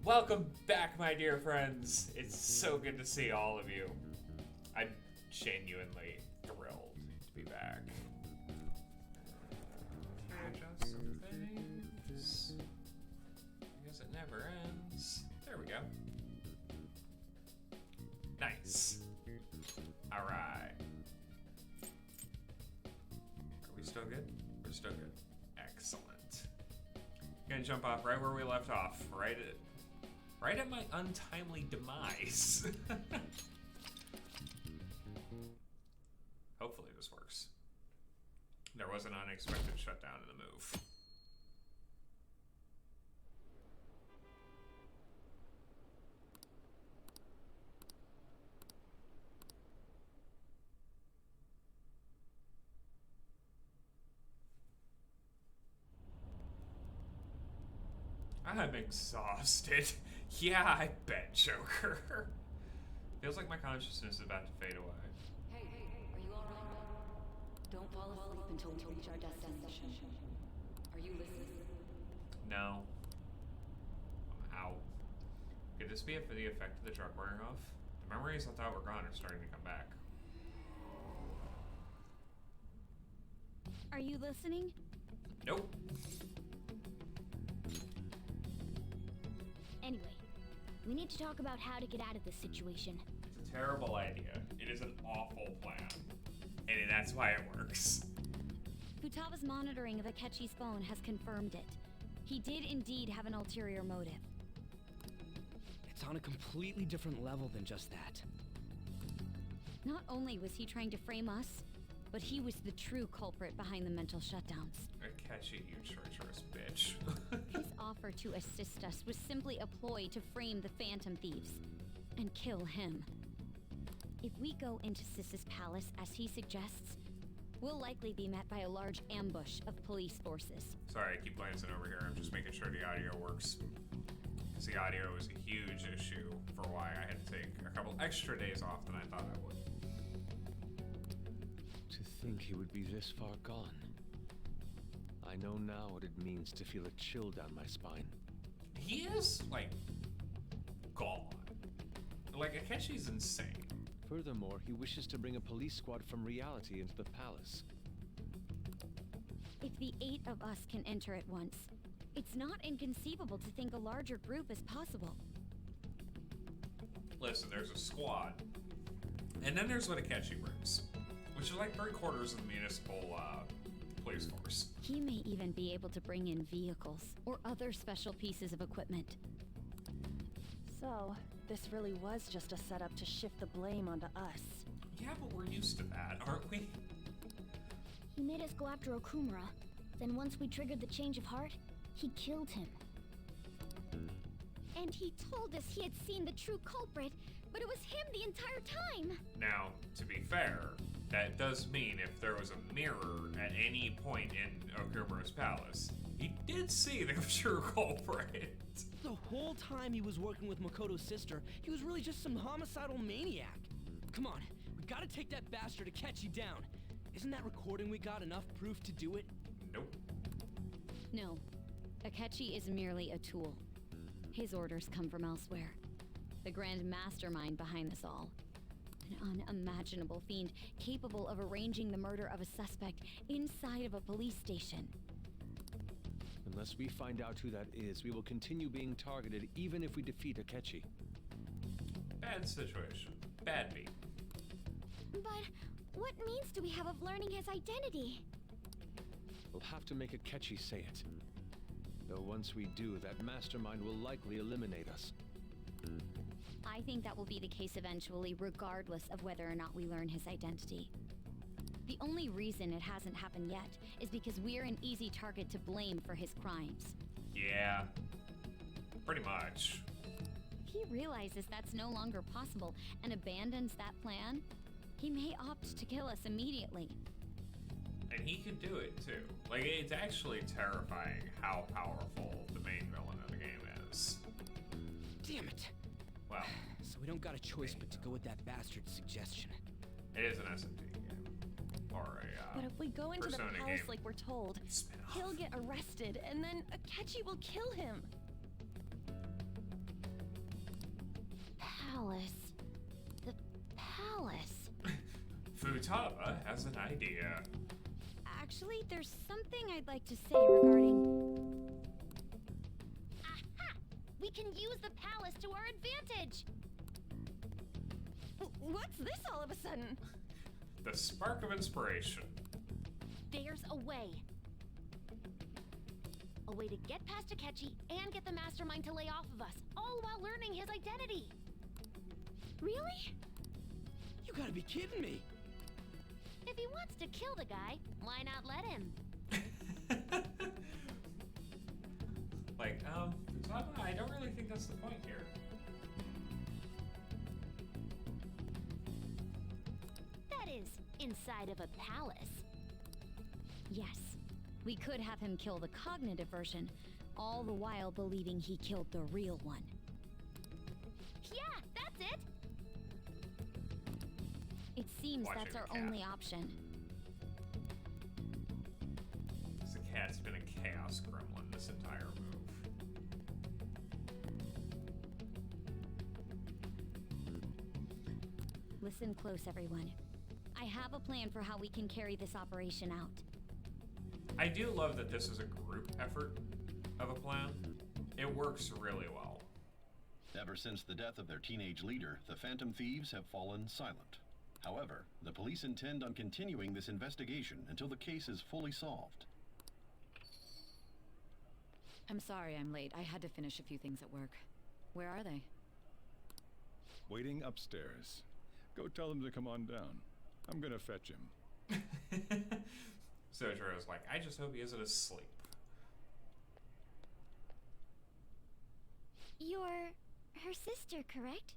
Welcome back, my dear friends. It's so good to see all of you. I'm genuinely thrilled to be back. Adjust some things. I guess it never ends. There we go. Nice. Alright. Are we still good? We're still good. Excellent. Gonna jump off right where we left off. Right at my untimely demise. Hopefully this works. There was an unexpected shutdown in the move. I'm exhausted. Yeah, I bet, Joker. Feels like my consciousness is about to fade away. Hey, are you alright? Don't fall asleep until we reach our destination. Are you listening? No. I'm out. Could this be the effect of the truck wearing off? The memories I thought were gone are starting to come back. Are you listening? Nope. Anyway, we need to talk about how to get out of this situation. It's a terrible idea. It is an awful plan. And that's why it works. Futaba's monitoring of Akechi's phone has confirmed it. He did indeed have an ulterior motive. It's on a completely different level than just that. Not only was he trying to frame us, but he was the true culprit behind the mental shutdowns. Akechi, you treacherous bitch. His offer to assist us was simply a ploy to frame the Phantom Thieves and kill him. If we go into Sis's palace as he suggests, we'll likely be met by a large ambush of police forces. Sorry, I keep glancing over here. I'm just making sure the audio works. Because the audio was a huge issue for why I had to take a couple extra days off than I thought I would. To think he would be this far gone. I know now what it means to feel a chill down my spine. He is, like, gone. Like, Akechi's insane. Furthermore, he wishes to bring a police squad from reality into the palace. If the 8 of us can enter at once, it's not inconceivable to think a larger group is possible. Listen, there's a squad. And then there's what Akechi brings. Which is like 3/4 of the municipal, police force. He may even be able to bring in vehicles or other special pieces of equipment. So, this really was just a setup to shift the blame onto us. Yeah, but we're used to that, aren't we? He made us go after Okumura. Then once we triggered the change of heart, he killed him. And he told us he had seen the true culprit, but it was him the entire time. Now, to be fair, that does mean if there was a mirror at any point in Okumura's palace, he did see the true culprit. The whole time he was working with Makoto's sister, he was really just some homicidal maniac. Come on, we gotta take that bastard Akechi down. Isn't that recording we got enough proof to do it? Nope. No, Akechi is merely a tool. His orders come from elsewhere. The grand mastermind behind this all. An unimaginable fiend capable of arranging the murder of a suspect inside of a police station. Unless we find out who that is, we will continue being targeted even if we defeat Akechi. Bad situation. Bad beat. But what means do we have of learning his identity? We'll have to make Akechi say it. Though once we do, that mastermind will likely eliminate us. I think that will be the case eventually, regardless of whether or not we learn his identity. The only reason it hasn't happened yet is because we're an easy target to blame for his crimes. Yeah. Pretty much. If he realizes that's no longer possible and abandons that plan, he may opt to kill us immediately. And he could do it too. Like, it's actually terrifying how powerful the main villain of the game is. Damn it. Well, So we don't got a choice but to go with that bastard's suggestion. it is an SMT game. Or a, But if we go into the Persona palace game. like we're told, spin-off. he'll get arrested, and then Akechi will kill him. Futaba has an idea. Actually, there's something I'd like to say regarding... Aha! We can use the palace to our advantage! What's this all of a sudden? The spark of inspiration. There's a way. A way to get past Akechi and get the mastermind to lay off of us, all while learning his identity. Really? You gotta be kidding me. If he wants to kill the guy, why not let him? Like, Futaba, I don't really think that's the point here. That is, inside of a palace. Yes, we could have him kill the cognitive version, all the while believing he killed the real one. Yeah, that's it! It seems Watching that's our the cat. only option. The cat's been a chaos gremlin this entire move. Listen close, everyone. I have a plan for how we can carry this operation out. I do love that this is a group effort of a plan. It works really well. Ever since the death of their teenage leader, the Phantom Thieves have fallen silent. However, the police intend on continuing this investigation until the case is fully solved. I'm sorry I'm late. I had to finish a few things at work. Where are they? Waiting upstairs. Go tell them to come on down. I'm gonna fetch him. Sojiro's like, I just hope he isn't asleep. You're her sister, correct?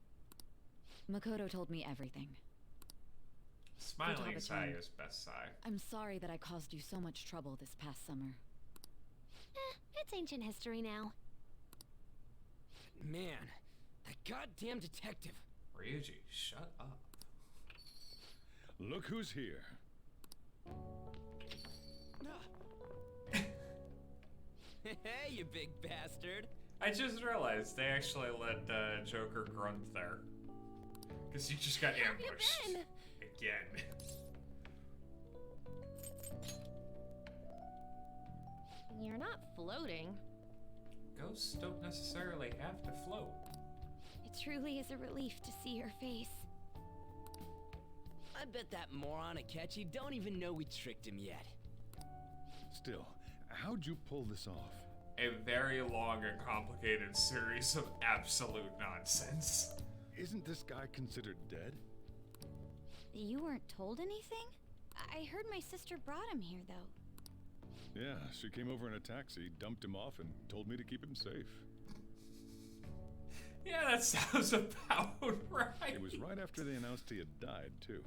Makoto told me everything. Smiling Futaba-chan. Sai is best Sai. I'm sorry that I caused you so much trouble this past summer. It's ancient history now. Man, that goddamn detective. Ryuji, shut up. Look who's here. Hey, you big bastard. I just realized they actually let Joker grunt there. Because he just got ambushed. been? Again. You're not floating. Ghosts don't necessarily have to float. It truly is a relief to see your face. I bet that moron Akechi don't even know we tricked him yet. Still, how'd you pull this off? A very long and complicated series of absolute nonsense. Isn't this guy considered dead? You weren't told anything? I heard my sister brought him here, though. Yeah, she came over in a taxi, dumped him off, and told me to keep him safe. Yeah, that sounds about right. It was right after they announced he had died, too.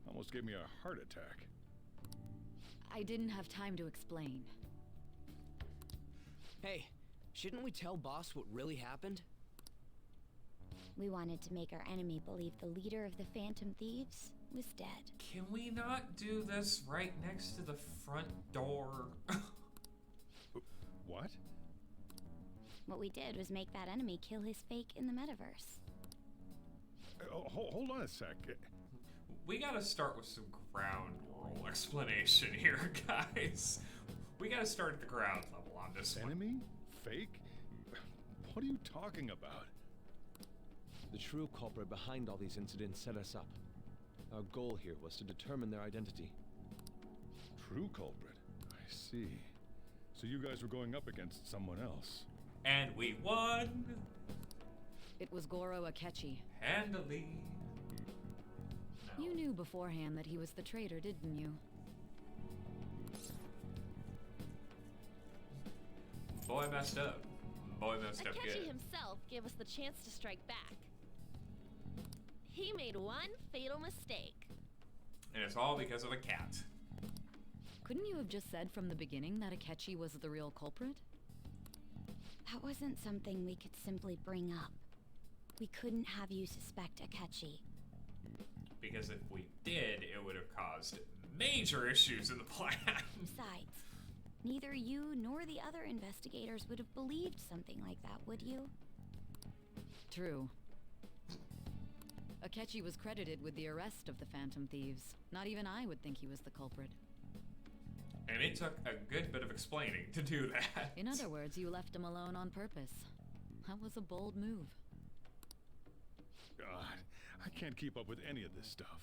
Almost gave me a heart attack. I didn't have time to explain. Hey, shouldn't we tell boss what really happened? We wanted to make our enemy believe the leader of the Phantom Thieves was dead. Can we not do this right next to the front door? What? What we did was make that enemy kill his fake in the metaverse. Hold on a sec. We gotta start with some ground rule explanation here, guys. We gotta start at the ground level on this one. Enemy? Fake? What are you talking about? The true culprit behind all these incidents set us up. Our goal here was to determine their identity. True culprit? I see. So you guys were going up against someone else. And we won! It was Goro Akechi. Handily. No. You knew beforehand that he was the traitor, didn't you? Boy messed up. Boy messed up Akechi good. himself gave us the chance to strike back. He made one fatal mistake. And it's all because of a cat. Couldn't you have just said from the beginning that Akechi was the real culprit? That wasn't something we could simply bring up. We couldn't have you suspect Akechi. Because if we did, it would have caused major issues in the plan. Besides, neither you nor the other investigators would have believed something like that, would you? True. Akechi was credited with the arrest of the Phantom Thieves. Not even I would think he was the culprit. And it took a good bit of explaining to do that. In other words, you left him alone on purpose. That was a bold move. God, I can't keep up with any of this stuff.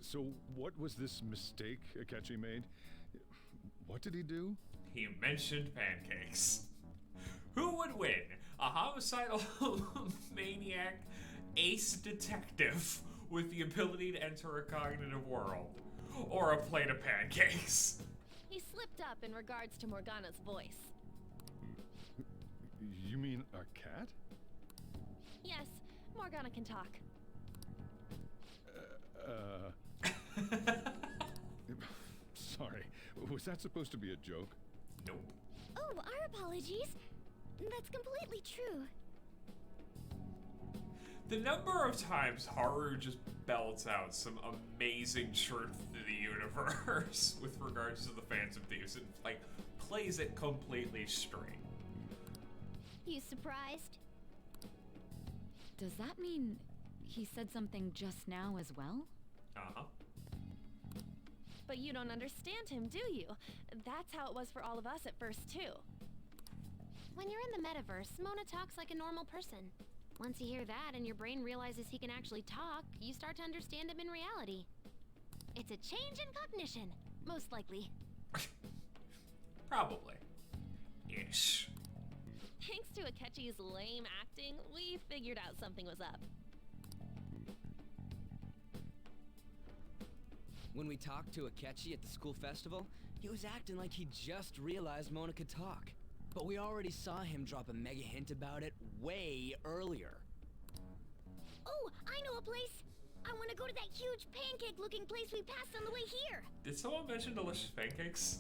So what was this mistake Akechi made? What did he do? He mentioned pancakes. Who would win? A homicidal maniac ace detective with the ability to enter a cognitive world? Or a plate of pancakes? He slipped up in regards to Morgana's voice. You mean a cat? Yes, Morgana can talk. Sorry, was that supposed to be a joke? Nope. Oh, our apologies. That's completely true. The number of times Haru just belts out some amazing truth to the universe with regards to the Phantom Thieves and, like, plays it completely straight. You surprised? Does that mean he said something just now as well? Uh-huh. But you don't understand him, do you? That's how it was for all of us at first, too. When you're in the metaverse, Mona talks like a normal person. Once you hear that and your brain realizes he can actually talk, you start to understand him in reality. It's a change in cognition, most likely. Probably. Ish. Thanks to Akechi's lame acting, we figured out something was up. When we talked to Akechi at the school festival, he was acting like he just realized Mona could talk. But we already saw him drop a mega hint about it way earlier. Oh, I know a place! I want to go to that huge pancake-looking place we passed on the way here! Did someone mention delicious pancakes?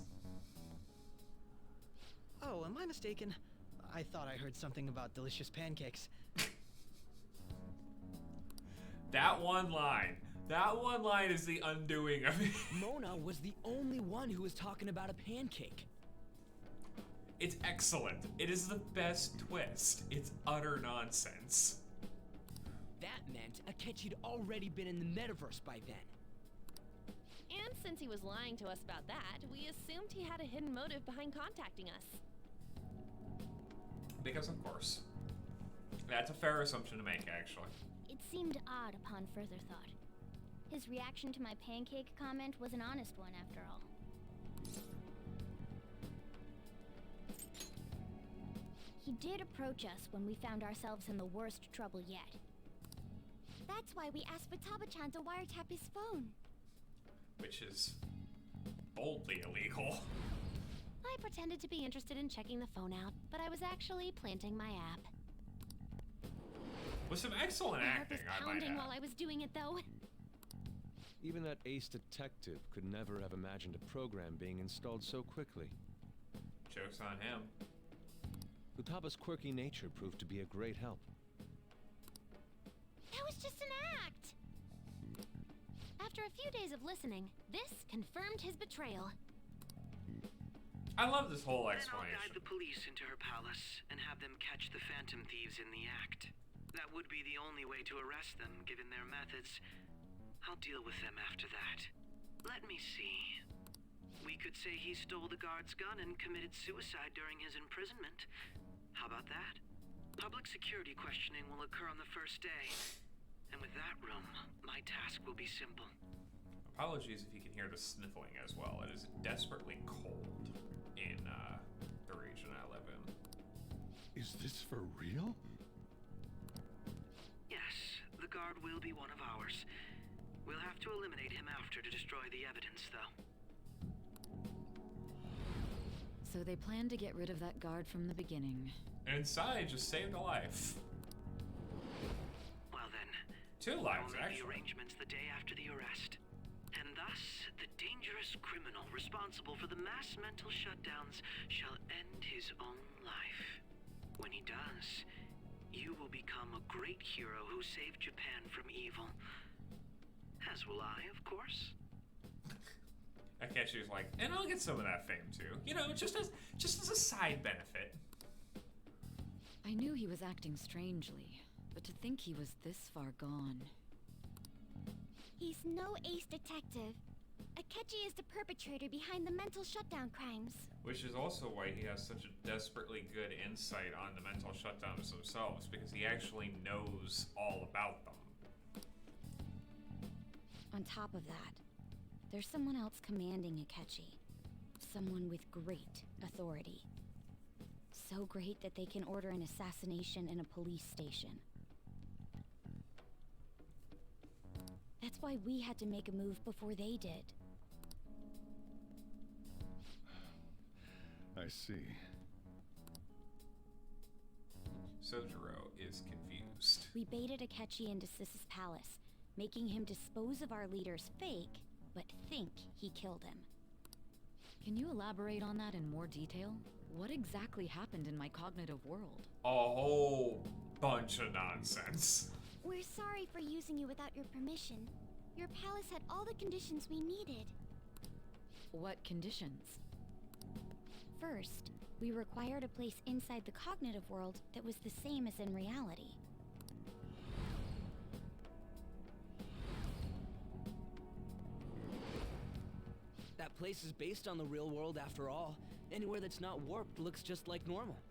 Oh, am I mistaken? I thought I heard something about delicious pancakes. That one line is the undoing of it. Mona was the only one who was talking about a pancake. It's excellent. It is the best twist. It's utter nonsense. That meant Akechi'd already been in the metaverse by then. And since he was lying to us about that, we assumed he had a hidden motive behind contacting us. Because of course. That's a fair assumption to make, actually. It seemed odd upon further thought. His reaction to my pancake comment was an honest one, after all. He did approach us when we found ourselves in the worst trouble yet. That's why we asked Futaba-chan to wiretap his phone. Which is boldly illegal. I pretended to be interested in checking the phone out, but I was actually planting my app. With some excellent My heart acting, was I might pounding add. while I was doing it, though. Even that ace detective could never have imagined a program being installed so quickly. Joke's on him. Futaba's quirky nature proved to be a great help. That was just an act! After a few days of listening, this confirmed his betrayal. I love this whole Then I'll explanation. guide the police into her palace and have them catch the Phantom Thieves in the act. That would be the only way to arrest them, given their methods. I'll deal with them after that. Let me see. We could say he stole the guard's gun and committed suicide during his imprisonment. How about that? Public security questioning will occur on the first day. And with that room, my task will be simple. Apologies if you can hear the sniffling as well. It is desperately cold in the region I live in. Is this for real? Yes, the guard will be one of ours. We'll have to eliminate him after to destroy the evidence, though. So they planned to get rid of that guard from the beginning. And inside just saved a life. Well then, 2 lives, we'll make the actually. arrangements the day after the arrest. And thus, the dangerous criminal responsible for the mass mental shutdowns shall end his own life. When he does, you will become a great hero who saved Japan from evil. As will I, of course. Akechi's like, and I'll get some of that fame too. You know, just as a side benefit. I knew he was acting strangely, But to think he was this far gone. He's no ace detective. Akechi is the perpetrator behind the mental shutdown crimes. Which is also why he has such a desperately good insight on the mental shutdowns themselves, because he actually knows all about them. On top of that, there's someone else commanding Akechi. Someone with great authority. So great that they can order an assassination in a police station. That's why we had to make a move before they did. I see. Sojiro is confused. We baited Akechi into Sis's palace, making him dispose of our leader's fake, but think he killed him. Can you elaborate on that in more detail? What exactly happened in my cognitive world? A whole bunch of nonsense. We're sorry for using you without your permission. Your palace had all the conditions we needed. What conditions? First, we required a place inside the cognitive world that was the same as in reality. That place is based on the real world after all. Anywhere that's not warped looks just like normal.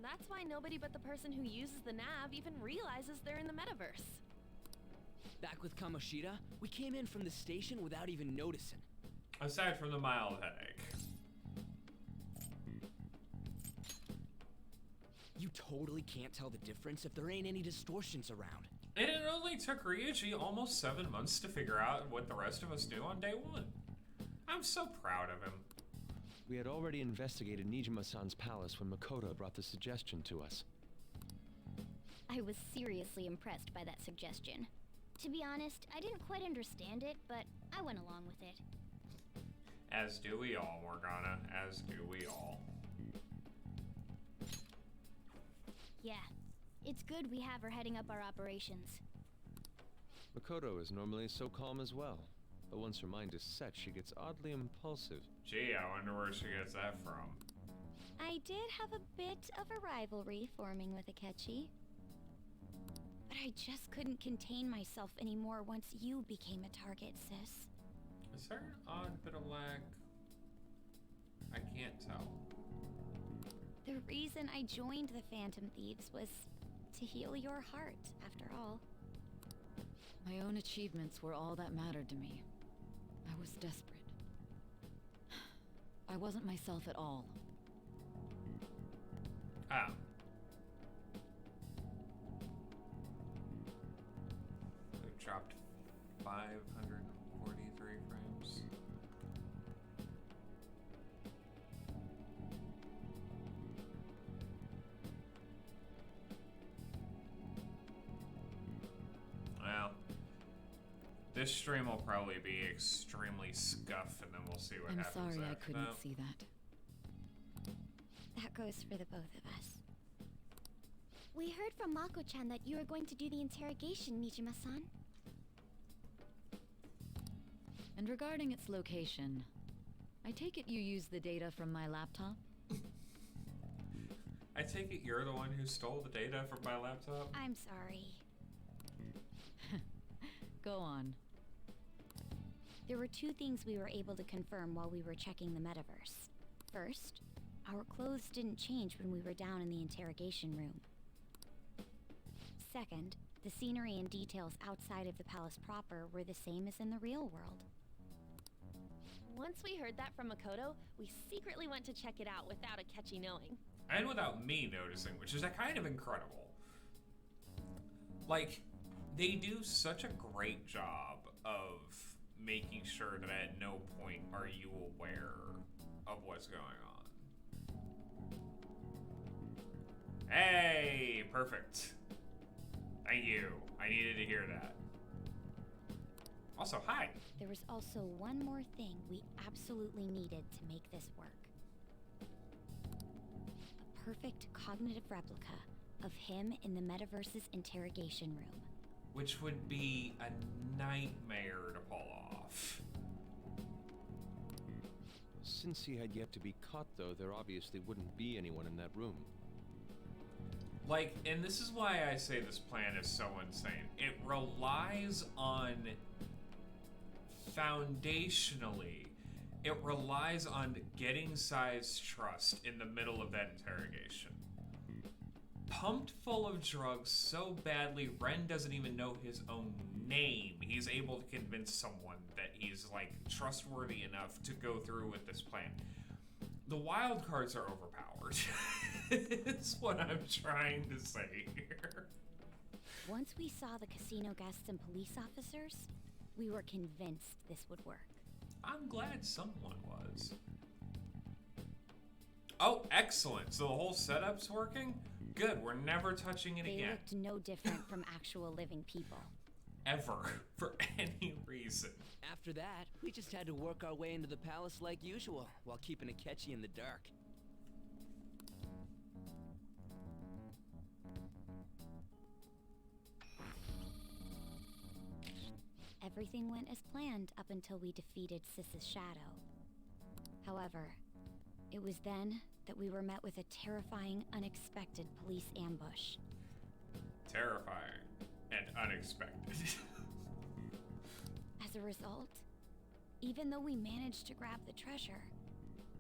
That's why nobody but the person who uses the nav even realizes they're in the metaverse. Back with Kamoshida, we came in from the station without even noticing. Aside from the mild headache. You totally can't tell the difference if there ain't any distortions around. And it only took Ryuji almost 7 months to figure out what the rest of us knew on day 1. I'm so proud of him. We had already investigated Nijima-san's palace when Makoto brought the suggestion to us. I was seriously impressed by that suggestion. To be honest, I didn't quite understand it, but I went along with it. As do we all, Morgana. As do we all. Yeah, it's good we have her heading up our operations. Makoto is normally so calm as well, but once her mind is set, she gets oddly impulsive. Gee, I wonder where she gets that from. I did have a bit of a rivalry forming with Akechi. But I just couldn't contain myself anymore once you became a target, sis. Is there an odd bit of lag? I can't tell. The reason I joined the Phantom Thieves was to heal your heart, after all. My own achievements were all that mattered to me. I was desperate. I wasn't myself at all. Ah. We've dropped 543 frames. Well, this stream will probably be extremely scuff, and then we'll see what I'm happens sorry I after couldn't that. see that. That goes for the both of us. We heard from Mako-chan that you were going to do the interrogation, Nijima-san. And regarding its location, I take it you used the data from my laptop? I take it you're the one who stole the data from my laptop? I'm sorry. Go on. There were 2 things we were able to confirm while we were checking the metaverse. First, our clothes didn't change when we were down in the interrogation room. Second, the scenery and details outside of the palace proper were the same as in the real world. Once we heard that from Makoto, we secretly went to check it out without Akechi knowing. And without me noticing, which is kind of incredible. Like, they do such a great job of making sure that at no point are you aware of what's going on. Hey, perfect. Thank you. I needed to hear that. Also, hi. There was also one more thing we absolutely needed to make this work. A perfect cognitive replica of him in the metaverse's interrogation room. Which would be a nightmare to pull off. Since he had yet to be caught, though, there obviously wouldn't be anyone in that room. Like, and this is why I say this plan is so insane. It relies on, foundationally, it relies on getting Sai's trust in the middle of that interrogation. Pumped full of drugs so badly, Ren doesn't even know his own name. He's able to convince someone that he's, like, trustworthy enough to go through with this plan. The wild cards are overpowered. Is what I'm trying to say here. Once we saw the casino guests and police officers, we were convinced this would work. I'm glad someone was. Oh, excellent. So the whole setup's working? Good, we're never touching it They again. looked no different from actual living people. Ever. For any reason. After that, we just had to work our way into the palace like usual, while keeping Akechi in the dark. Everything went as planned up until we defeated Sis's shadow. However, it was then that we were met with a terrifying, unexpected police ambush. Terrifying and unexpected. As a result, even though we managed to grab the treasure,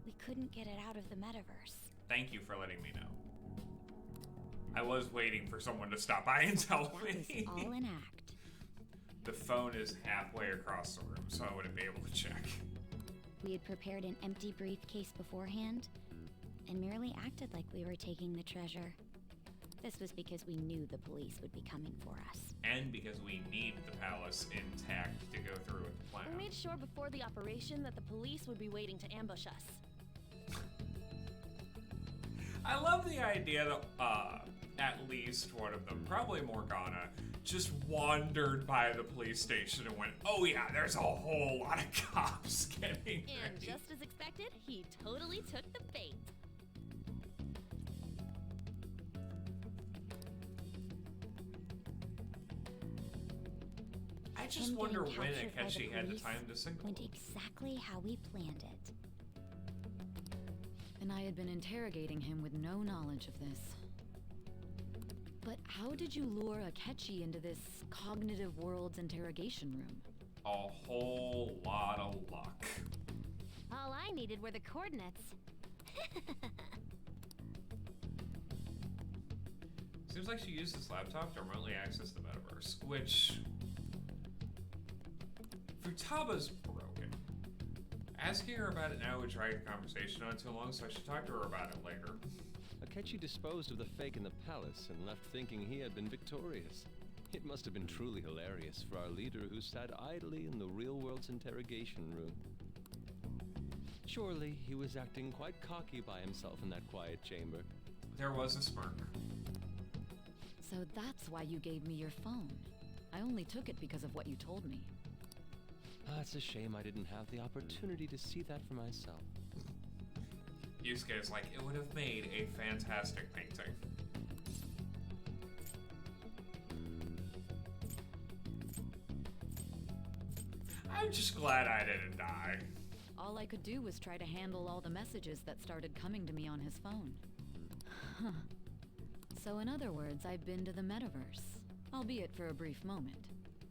we couldn't get it out of the metaverse. Thank you for letting me know. I was waiting for someone to stop by and tell me. That was all an act. The phone is halfway across the room, so I wouldn't be able to check. We had prepared an empty briefcase beforehand, and merely acted like we were taking the treasure. This was because we knew the police would be coming for us. And because we need the palace intact to go through with the plan. We made sure before the operation that the police would be waiting to ambush us. I love the idea that at least one of them, probably Morgana, just wandered by the police station and went, oh yeah, there's a whole lot of cops getting ready. And just as expected, he totally took the bait. I just Him wonder getting when captured by Akechi had the police time to signal. went exactly how we planned it. And I had been interrogating him with no knowledge of this. But how did you lure Akechi into this cognitive world's interrogation room? A whole lot of luck. All I needed were the coordinates. Seems like she used this laptop to remotely access the metaverse, which... Futaba's broken. Asking her about it now would drag the conversation on too long, so I should talk to her about it later. Akechi disposed of the fake in the palace and left thinking he had been victorious. It must have been truly hilarious for our leader who sat idly in the real world's interrogation room. Surely he was acting quite cocky by himself in that quiet chamber. There was a smirk. So that's why you gave me your phone. I only took it because of what you told me. It's a shame I didn't have the opportunity to see that for myself. Yusuke is like, it would have made a fantastic painting. I'm just glad I didn't die. All I could do was try to handle all the messages that started coming to me on his phone. Huh. So in other words, I've been to the metaverse, albeit for a brief moment.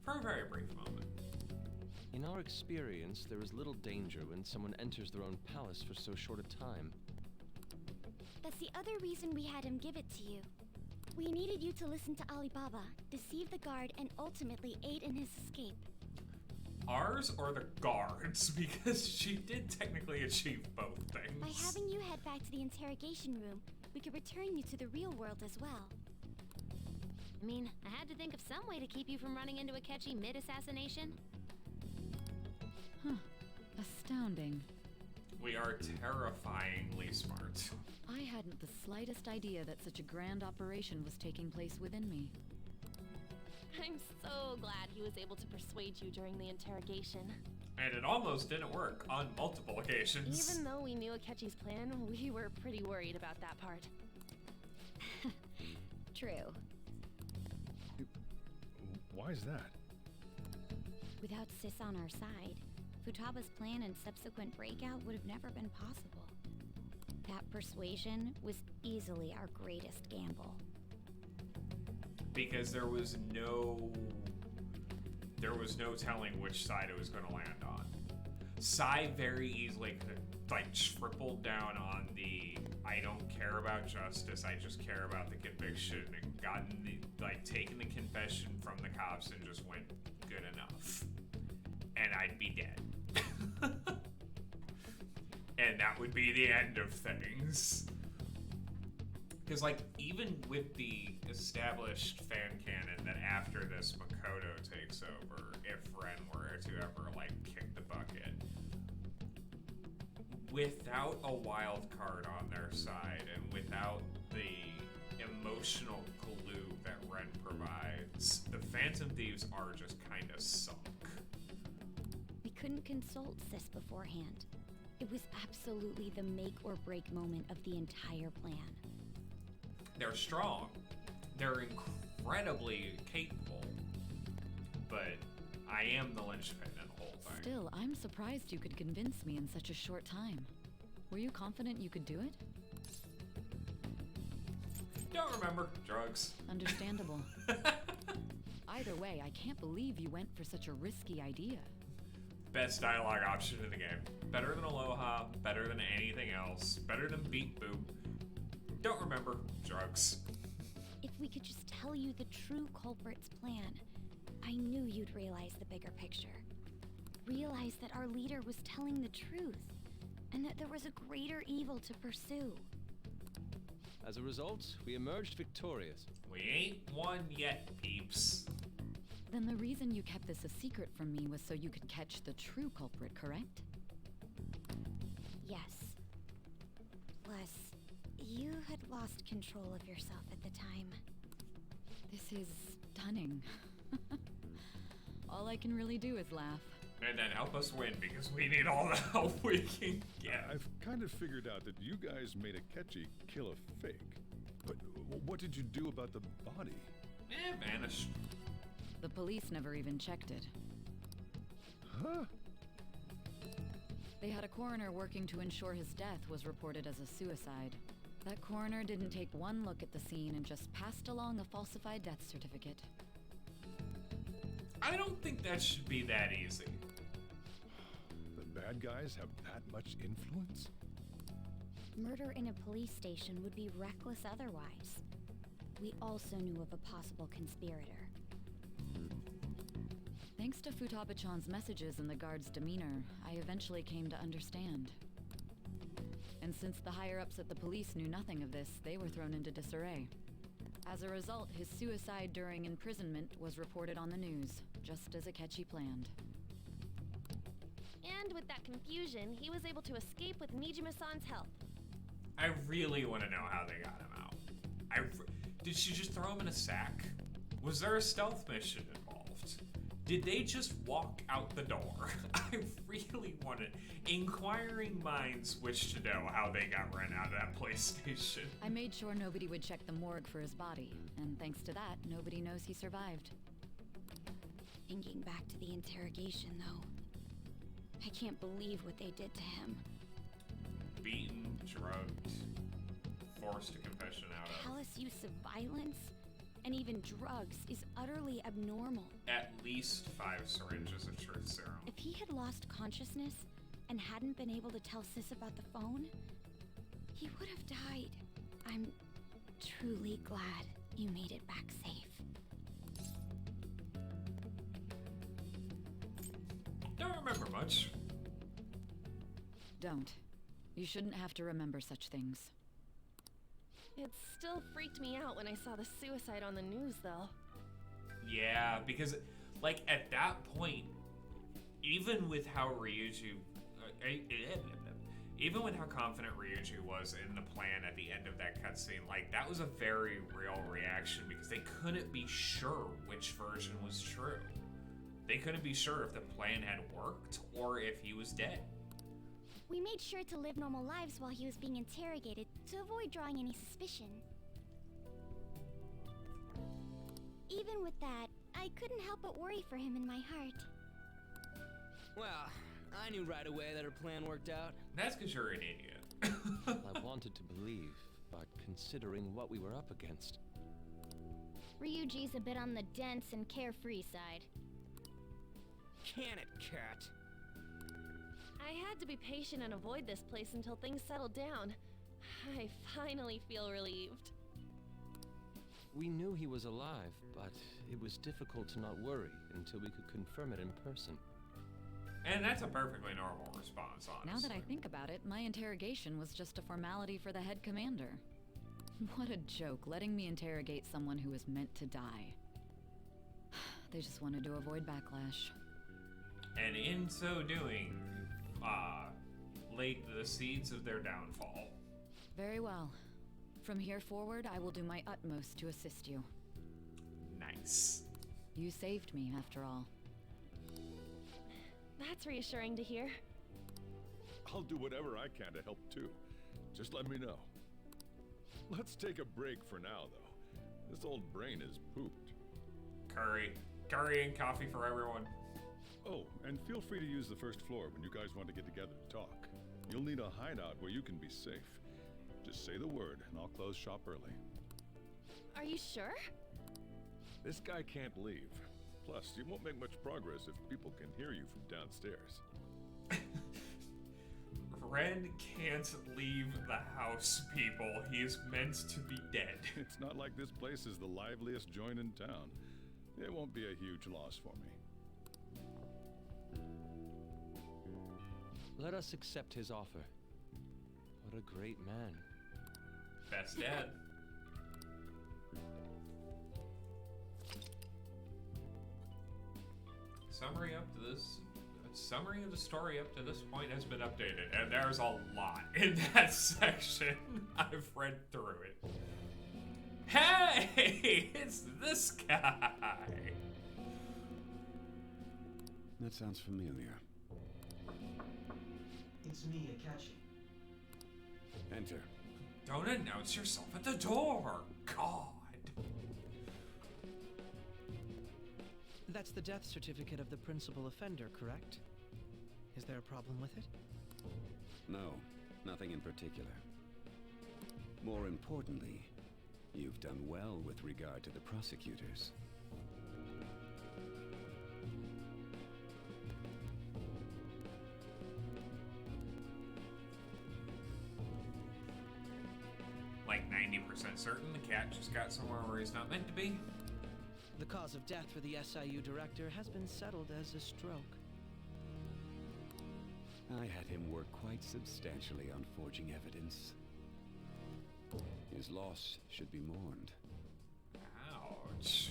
For a very brief moment. In our experience, there is little danger when someone enters their own palace for so short a time. That's the other reason we had him give it to you. We needed you to listen to Alibaba, deceive the guard, and ultimately aid in his escape. Ours or the guards? Because she did technically achieve both things. By having you head back to the interrogation room, we could return you to the real world as well. I mean, I had to think of some way to keep you from running into Akechi mid-assassination. Huh. Astounding. We are terrifyingly smart. I hadn't the slightest idea that such a grand operation was taking place within me. I'm so glad he was able to persuade you during the interrogation. And it almost didn't work on multiple occasions. Even though we knew Akechi's plan, we were pretty worried about that part. True. Why is that? Without Sis on our side, Futaba's plan and subsequent breakout would have never been possible. That persuasion was easily our greatest gamble. because there was no telling which side it was going to land on. Sai very easily could have like tripled down on the I don't care about justice, I just care about the conviction, and gotten the taken the confession from the cops and just went good enough, and I'd be dead. And that would be the end of things. Because, like, even with the established fan canon that after this Makoto takes over, if Ren were to ever, like, kick the bucket, without a wild card on their side and without the emotional glue that Ren provides, the Phantom Thieves are just kind of sunk. We couldn't consult Sis beforehand. It was absolutely the make or break moment of the entire plan. They're strong. They're incredibly capable. But I am the linchpin in the whole thing. Still, I'm surprised you could convince me in such a short time. Were you confident you could do it? Don't remember. Drugs. Understandable. Either way, I can't believe you went for such a risky idea. Best dialogue option in the game. Better than Aloha, better than anything else, better than Beep Boop. Don't remember. Drugs. If we could just tell you the true culprit's plan, I knew you'd realize the bigger picture. Realize that our leader was telling the truth, and that there was a greater evil to pursue. As a result, we emerged victorious. We ain't won yet, peeps. Then the reason you kept this a secret from me was so you could catch the true culprit, correct? Yes. Plus, you had lost control of yourself at the time. This is stunning. All I can really do is laugh. And then help us win, because we need all the help we can get. I've kind of figured out that you guys made Akechi kill a fake. But what did you do about the body? Vanished. The police never even checked it. Huh? They had a coroner working to ensure his death was reported as a suicide. That coroner didn't take one look at the scene and just passed along a falsified death certificate. I don't think that should be that easy. The bad guys have that much influence? Murder in a police station would be reckless otherwise. We also knew of a possible conspirator. Thanks to Futaba-chan's messages and the guard's demeanor, I eventually came to understand. And since the higher-ups at the police knew nothing of this, they were thrown into disarray. As a result, his suicide during imprisonment was reported on the news, just as Akechi planned. And with that confusion, he was able to escape with Nijima-san's help. I really want to know how they got him out. Did she just throw him in a sack? Was there a stealth mission involved? Did they just walk out the door? I really wanted... Inquiring minds wish to know how they got Ren out of that police station. I made sure nobody would check the morgue for his body, and thanks to that, nobody knows he survived. Thinking back to the interrogation, though, I can't believe what they did to him. Beaten, drugged, forced a confession out of. Callous use of violence and even drugs is utterly abnormal. At least 5 syringes of truth serum. If he had lost consciousness and hadn't been able to tell Sis about the phone, he would have died. I'm truly glad you made it back safe. Don't remember much. Don't. You shouldn't have to remember such things. It still freaked me out when I saw the suicide on the news, though. Yeah, because, like, at that point, even with how Ryuji... even with how confident Ryuji was in the plan at the end of that cutscene, like, that was a very real reaction because they couldn't be sure which version was true. They couldn't be sure if the plan had worked or if he was dead. We made sure to live normal lives while he was being interrogated to avoid drawing any suspicion. Even with that, I couldn't help but worry for him in my heart. Well, I knew right away that her plan worked out. That's because you're an idiot. I wanted to believe, but considering what we were up against... Ryuji's a bit on the dense and carefree side. Can it, cat? I had to be patient and avoid this place until things settled down. I finally feel relieved. We knew he was alive, but it was difficult to not worry until we could confirm it in person. And that's a perfectly normal response, honestly. Now that I think about it, my interrogation was just a formality for the head commander. What a joke, letting me interrogate someone who was meant to die. They just wanted to avoid backlash. And in so doing, laid the seeds of their downfall. Very well. From here forward, I will do my utmost to assist you. Nice. You saved me, after all. That's reassuring to hear. I'll do whatever I can to help too. Just let me know. Let's take a break for now, though. This old brain is pooped. Curry and coffee for everyone. Oh, and feel free to use the first floor when you guys want to get together to talk. You'll need a hideout where you can be safe. Just say the word, and I'll close shop early. Are you sure? This guy can't leave. Plus, you won't make much progress if people can hear you from downstairs. Ren can't leave the house, people. He is meant to be dead. It's not like this place is the liveliest joint in town. It won't be a huge loss for me. Let us accept his offer. What a great man. Best dad. Summary of the story up to this point has been updated, and there's a lot in that section. I've read through it. Hey, it's this guy. That sounds familiar. It's me, Akachi. Enter. Don't announce yourself at the door. God. That's the death certificate of the principal offender, correct? Is there a problem with it? No, nothing in particular. More importantly, you've done well with regard to the prosecutors. Like 90% certain the cat just got somewhere where he's not meant to be. The cause of death for the SIU director has been settled as a stroke. I had him work quite substantially on forging evidence. His loss should be mourned. Ouch.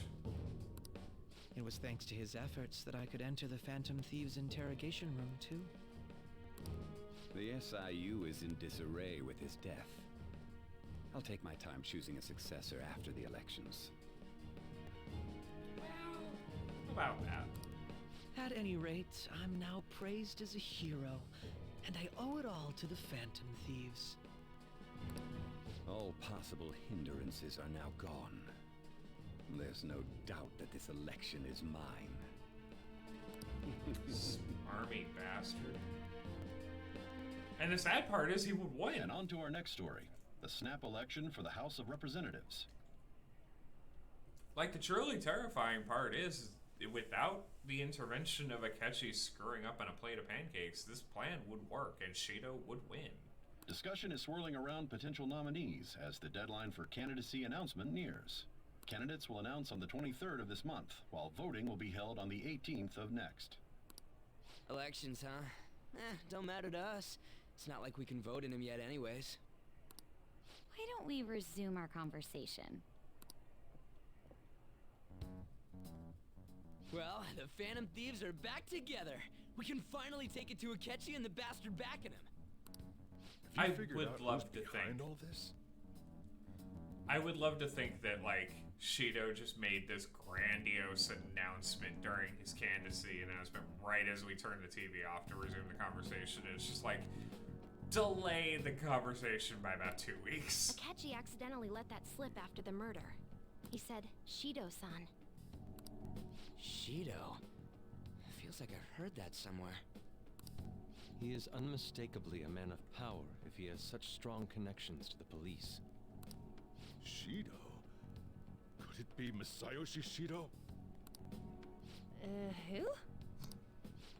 It was thanks to his efforts that I could enter the Phantom Thieves' interrogation room, too. The SIU is in disarray with his death. I'll take my time choosing a successor after the elections. About that. At any rate, I'm now praised as a hero, and I owe it all to the Phantom Thieves. All possible hindrances are now gone. There's no doubt that this election is mine. Smarmy bastard. And the sad part is he would win. And on to our next story. The snap election for the House of Representatives. Like, the truly terrifying part is, without the intervention of Akechi screwing up on a plate of pancakes, this plan would work and Shido would win. Discussion is swirling around potential nominees as the deadline for candidacy announcement nears. Candidates will announce on the 23rd of this month, while voting will be held on the 18th of next. Elections, huh? Don't matter to us. It's not like we can vote in them yet anyways. Why don't we resume our conversation? Well, the Phantom Thieves are back together. We can finally take it to Akechi and the bastard backing him. I would love to think. All this? I would love to think that, like, Shido just made this grandiose announcement during his candidacy announcement right as we turned the TV off to resume the conversation. It's just like, delay the conversation by about 2 weeks. Akechi accidentally let that slip after the murder. He said, Shido-san. Shido? Feels like I've heard that somewhere. He is unmistakably a man of power if he has such strong connections to the police. Shido? Could it be Masayoshi Shido? Who?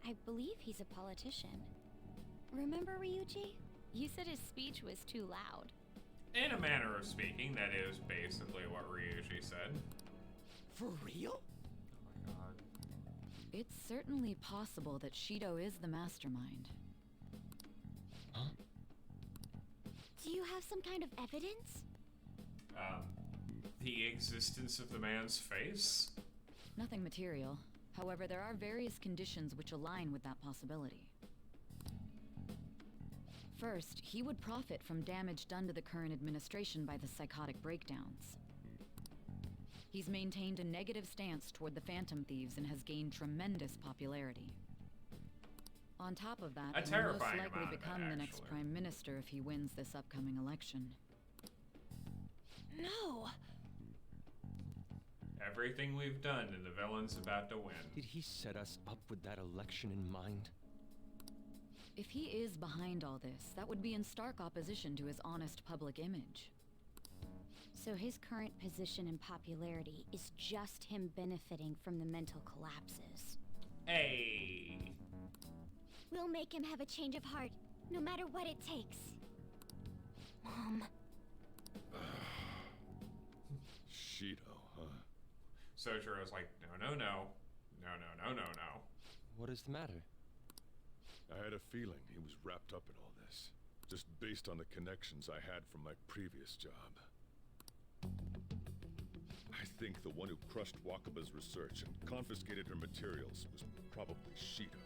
I believe he's a politician. Remember Ryuji? You said his speech was too loud. In a manner of speaking, that is basically what Ryuji said. For real? Oh my god. It's certainly possible that Shido is the mastermind. Huh? Do you have some kind of evidence? The existence of the man's face? Nothing material. However, there are various conditions which align with that possibility. First, he would profit from damage done to the current administration by the psychotic breakdowns. He's maintained a negative stance toward the Phantom Thieves and has gained tremendous popularity. On top of that, A he will most terrifying likely amount of it, become the next actually. prime minister if he wins this upcoming election. No! Everything we've done and the villain's about to win. Did he set us up with that election in mind? If he is behind all this, that would be in stark opposition to his honest public image. So his current position and popularity is just him benefiting from the mental collapses. Hey. We'll make him have a change of heart, no matter what it takes. Mom. Shido, huh? Sojiro's like, no. What is the matter? I had a feeling he was wrapped up in all this, just based on the connections I had from my previous job. I think the one who crushed Wakaba's research and confiscated her materials was probably Shido.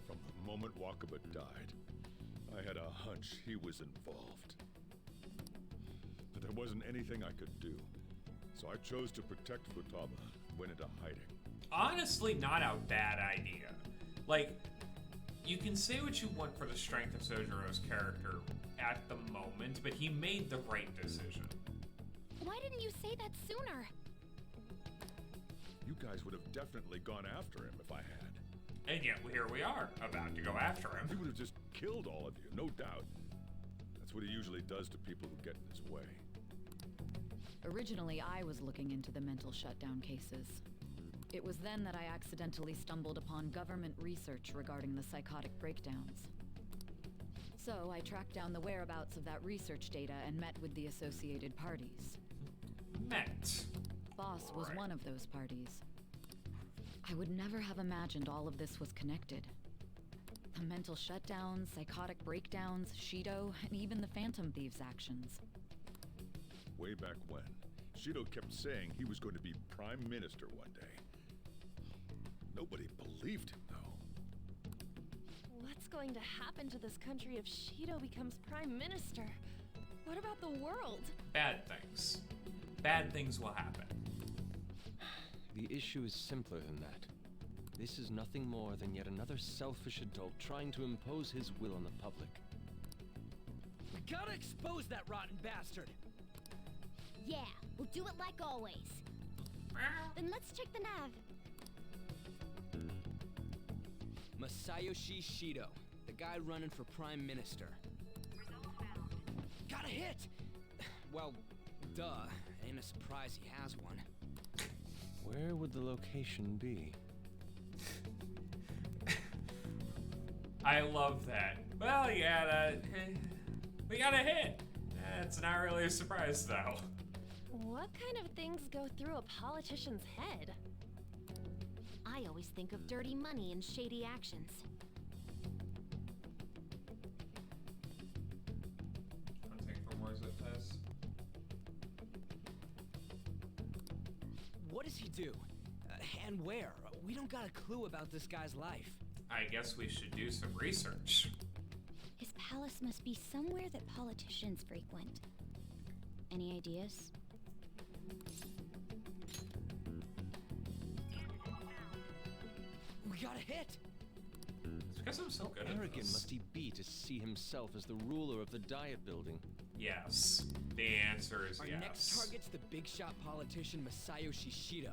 From the moment Wakaba died, I had a hunch he was involved. But there wasn't anything I could do, so I chose to protect Futaba and went into hiding. Honestly, not a bad idea. Like, you can say what you want for the strength of Sojiro's character at the moment, but he made the right decision. Why didn't you say that sooner? You guys would have definitely gone after him if I had. And yet, here we are, about to go after He him. would have just killed all of you, no doubt. That's what he usually does to people who get in his way. Originally, I was looking into the mental shutdown cases. It was then that I accidentally stumbled upon government research regarding the psychotic breakdowns. So I tracked down the whereabouts of that research data and met with the associated parties. Met. Boss was Right. one of those parties. I would never have imagined all of this was connected. The mental shutdowns, psychotic breakdowns, Shido, and even the Phantom Thieves' actions. Way back when, Shido kept saying he was going to be prime minister one day. Nobody believed him, though. What's going to happen to this country if Shido becomes prime minister? What about the world? Bad things. Bad things will happen. The issue is simpler than that. This is nothing more than yet another selfish adult trying to impose his will on the public. We gotta expose that rotten bastard! Yeah, we'll do it like always. Then let's check the nav. Masayoshi Shido, the guy running for prime minister. Got a hit! Well, duh. Ain't a surprise he has one. Where would the location be? I love that. Well, yeah, we got a hit. It's not really a surprise, though. What kind of things go through a politician's head? I always think of dirty money and shady actions. Hunting for more zip ties. What does he do? And where? We don't got a clue about this guy's life. I guess we should do some research. His palace must be somewhere that politicians frequent. Any ideas? We got a hit! It's because I'm so How good at arrogant this. must he be to see himself as the ruler of the Diet Building? Yes. The answer is Our yes. next target's the big shot politician Masayoshi Shido.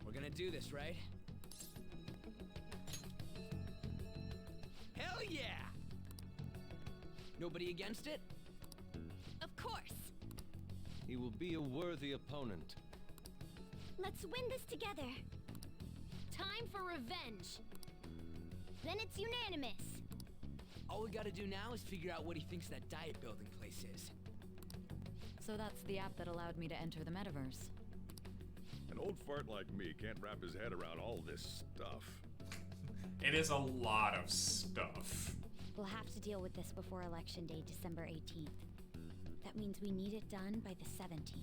We're gonna do this, right? Hell yeah! Nobody against it? Of course! He will be a worthy opponent. Let's win this together. Time for revenge. Then it's unanimous. All we gotta do now is figure out what he thinks that diet building place is. So that's the app that allowed me to enter the metaverse. An old fart like me can't wrap his head around all this stuff. It is a lot of stuff. We'll have to deal with this before Election Day, December 18th. That means we need it done by the 17th.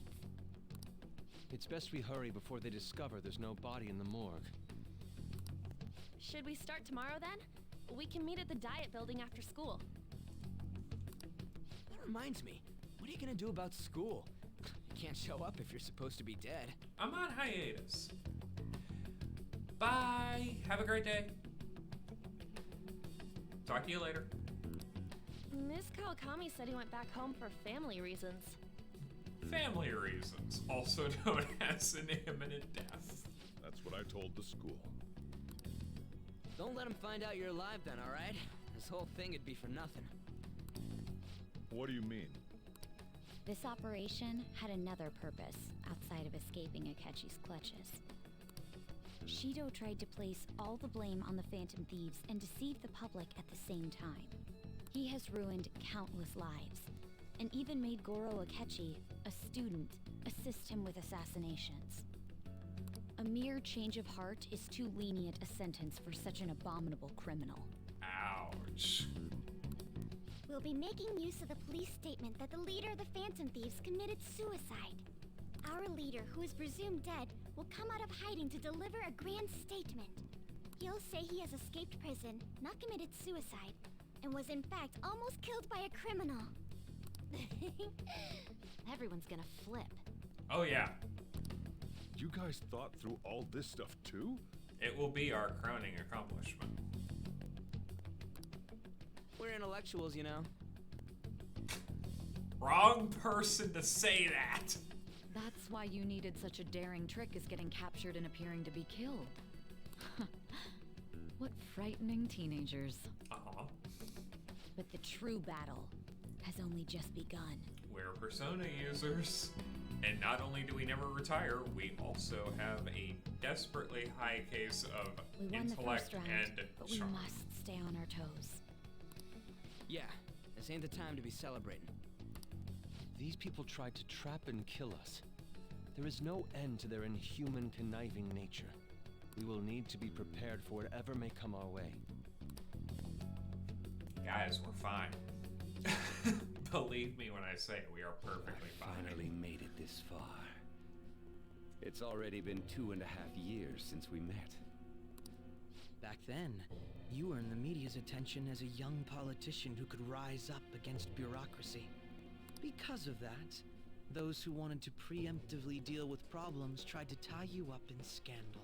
It's best we hurry before they discover there's no body in the morgue. Should we start tomorrow then? We can meet at the diet building after school. That reminds me, what are you gonna do about school? You can't show up if you're supposed to be dead. I'm on hiatus. Bye. Have a great day. Talk to you later. Miss Kawakami said he went back home for family reasons. Family reasons, also known as an imminent death. That's what I told the school. Don't let him find out you're alive then, alright? This whole thing would be for nothing. What do you mean? This operation had another purpose outside of escaping Akechi's clutches. Shido tried to place all the blame on the Phantom Thieves and deceive the public at the same time. He has ruined countless lives, and even made Goro Akechi, a student, assist him with assassinations. A mere change of heart is too lenient a sentence for such an abominable criminal. Ouch. We'll be making use of the police statement that the leader of the Phantom Thieves committed suicide. Our leader, who is presumed dead, will come out of hiding to deliver a grand statement. He'll say he has escaped prison, not committed suicide, and was in fact almost killed by a criminal. Everyone's gonna flip. Oh yeah. You guys thought through all this stuff too? It will be our crowning accomplishment. We're intellectuals, you know. Wrong person to say that. That's why you needed such a daring trick as getting captured and appearing to be killed. What frightening teenagers. Uh-huh. But the true battle has only just begun. We're Persona users. And not only do we never retire, we also have a desperately high case of We won the intellect first round, and but we charm. must stay on our toes. Yeah, this ain't the time to be celebrating. These people tried to trap and kill us. There is no end to their inhuman, conniving nature. We will need to be prepared for whatever may come our way. Guys, we're fine. Believe me when I say we are perfectly fine. Finally made it this far. It's already been 2.5 years since we met. Back then, you earned the media's attention as a young politician who could rise up against bureaucracy. Because of that, those who wanted to preemptively deal with problems tried to tie you up in scandal.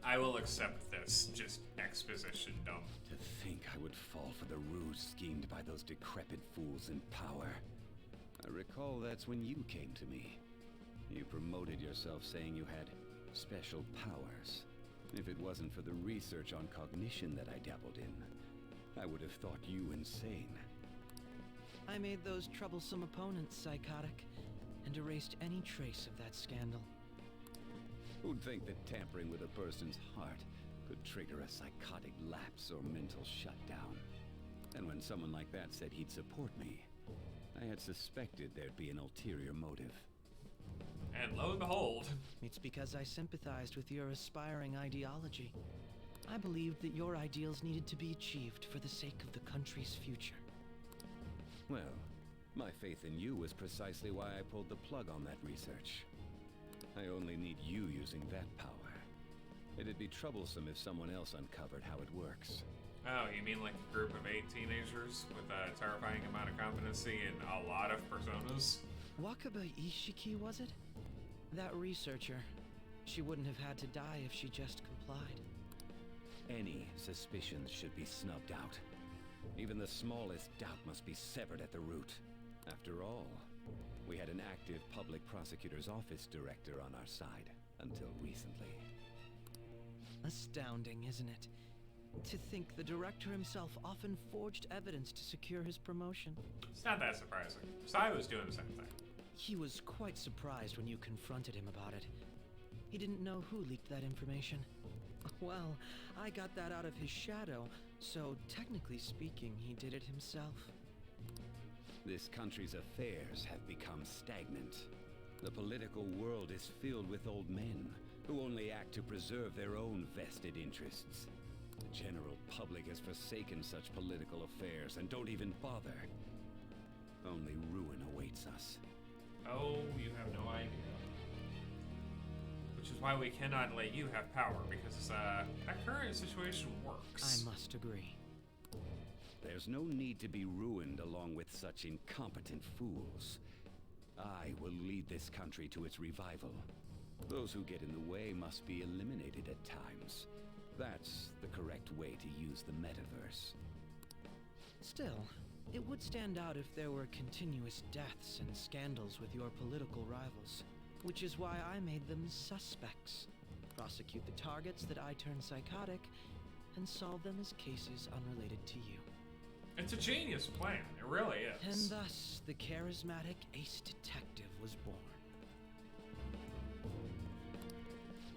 I will accept this. Just exposition dump. To think I would fall for the ruse schemed by those decrepit fools in power. I recall that's when you came to me. You promoted yourself saying you had special powers. If it wasn't for the research on cognition that I dabbled in, I would have thought you insane. I made those troublesome opponents psychotic, and erased any trace of that scandal. Who'd think that tampering with a person's heart could trigger a psychotic lapse or mental shutdown? And when someone like that said he'd support me, I had suspected there'd be an ulterior motive. And lo and behold. It's because I sympathized with your aspiring ideology. I believed that your ideals needed to be achieved for the sake of the country's future. Well, my faith in you was precisely why I pulled the plug on that research. I only need you using that power. It'd be troublesome if someone else uncovered how it works. Oh, you mean like a group of 8 teenagers with a terrifying amount of competency and a lot of personas? Wakaba Ishiki, was it? That researcher. She wouldn't have had to die if she just complied. Any suspicions should be snubbed out. Even the smallest doubt must be severed at the root. After all, we had an active public prosecutor's office director on our side, until recently. Astounding, isn't it? To think the director himself often forged evidence to secure his promotion. It's not that surprising. Sai was doing the same thing. He was quite surprised when you confronted him about it. He didn't know who leaked that information. Well, I got that out of his shadow, so technically speaking, he did it himself. This country's affairs have become stagnant. The political world is filled with old men who only act to preserve their own vested interests. The general public has forsaken such political affairs and don't even bother. Only ruin awaits us. Oh, you have no idea. Which is why we cannot let you have power, because that current situation works. I must agree. There's no need to be ruined along with such incompetent fools. I will lead this country to its revival. Those who get in the way must be eliminated at times. That's the correct way to use the metaverse. Still, it would stand out if there were continuous deaths and scandals with your political rivals, which is why I made them suspects. Prosecute the targets that I turn psychotic, and solve them as cases unrelated to you. It's a genius plan, it really is. And thus, the charismatic ace detective was born.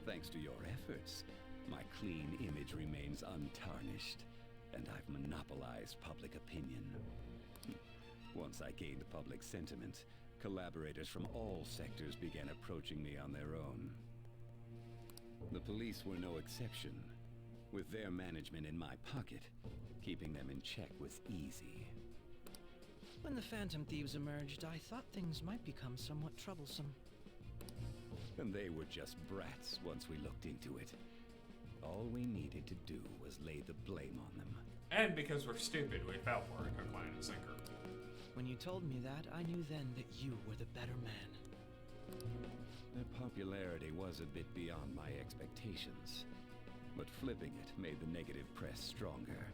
Thanks to your efforts, my clean image remains untarnished, and I've monopolized public opinion. Once I gained public sentiment, collaborators from all sectors began approaching me on their own. The police were no exception. With their management in my pocket, keeping them in check was easy. When the Phantom Thieves emerged, I thought things might become somewhat troublesome. And they were just brats once we looked into it. All we needed to do was lay the blame on them. And because we're stupid, we fell for it, hook, line, and sinker. When you told me that, I knew then that you were the better man. Their popularity was a bit beyond my expectations, but flipping it made the negative press stronger.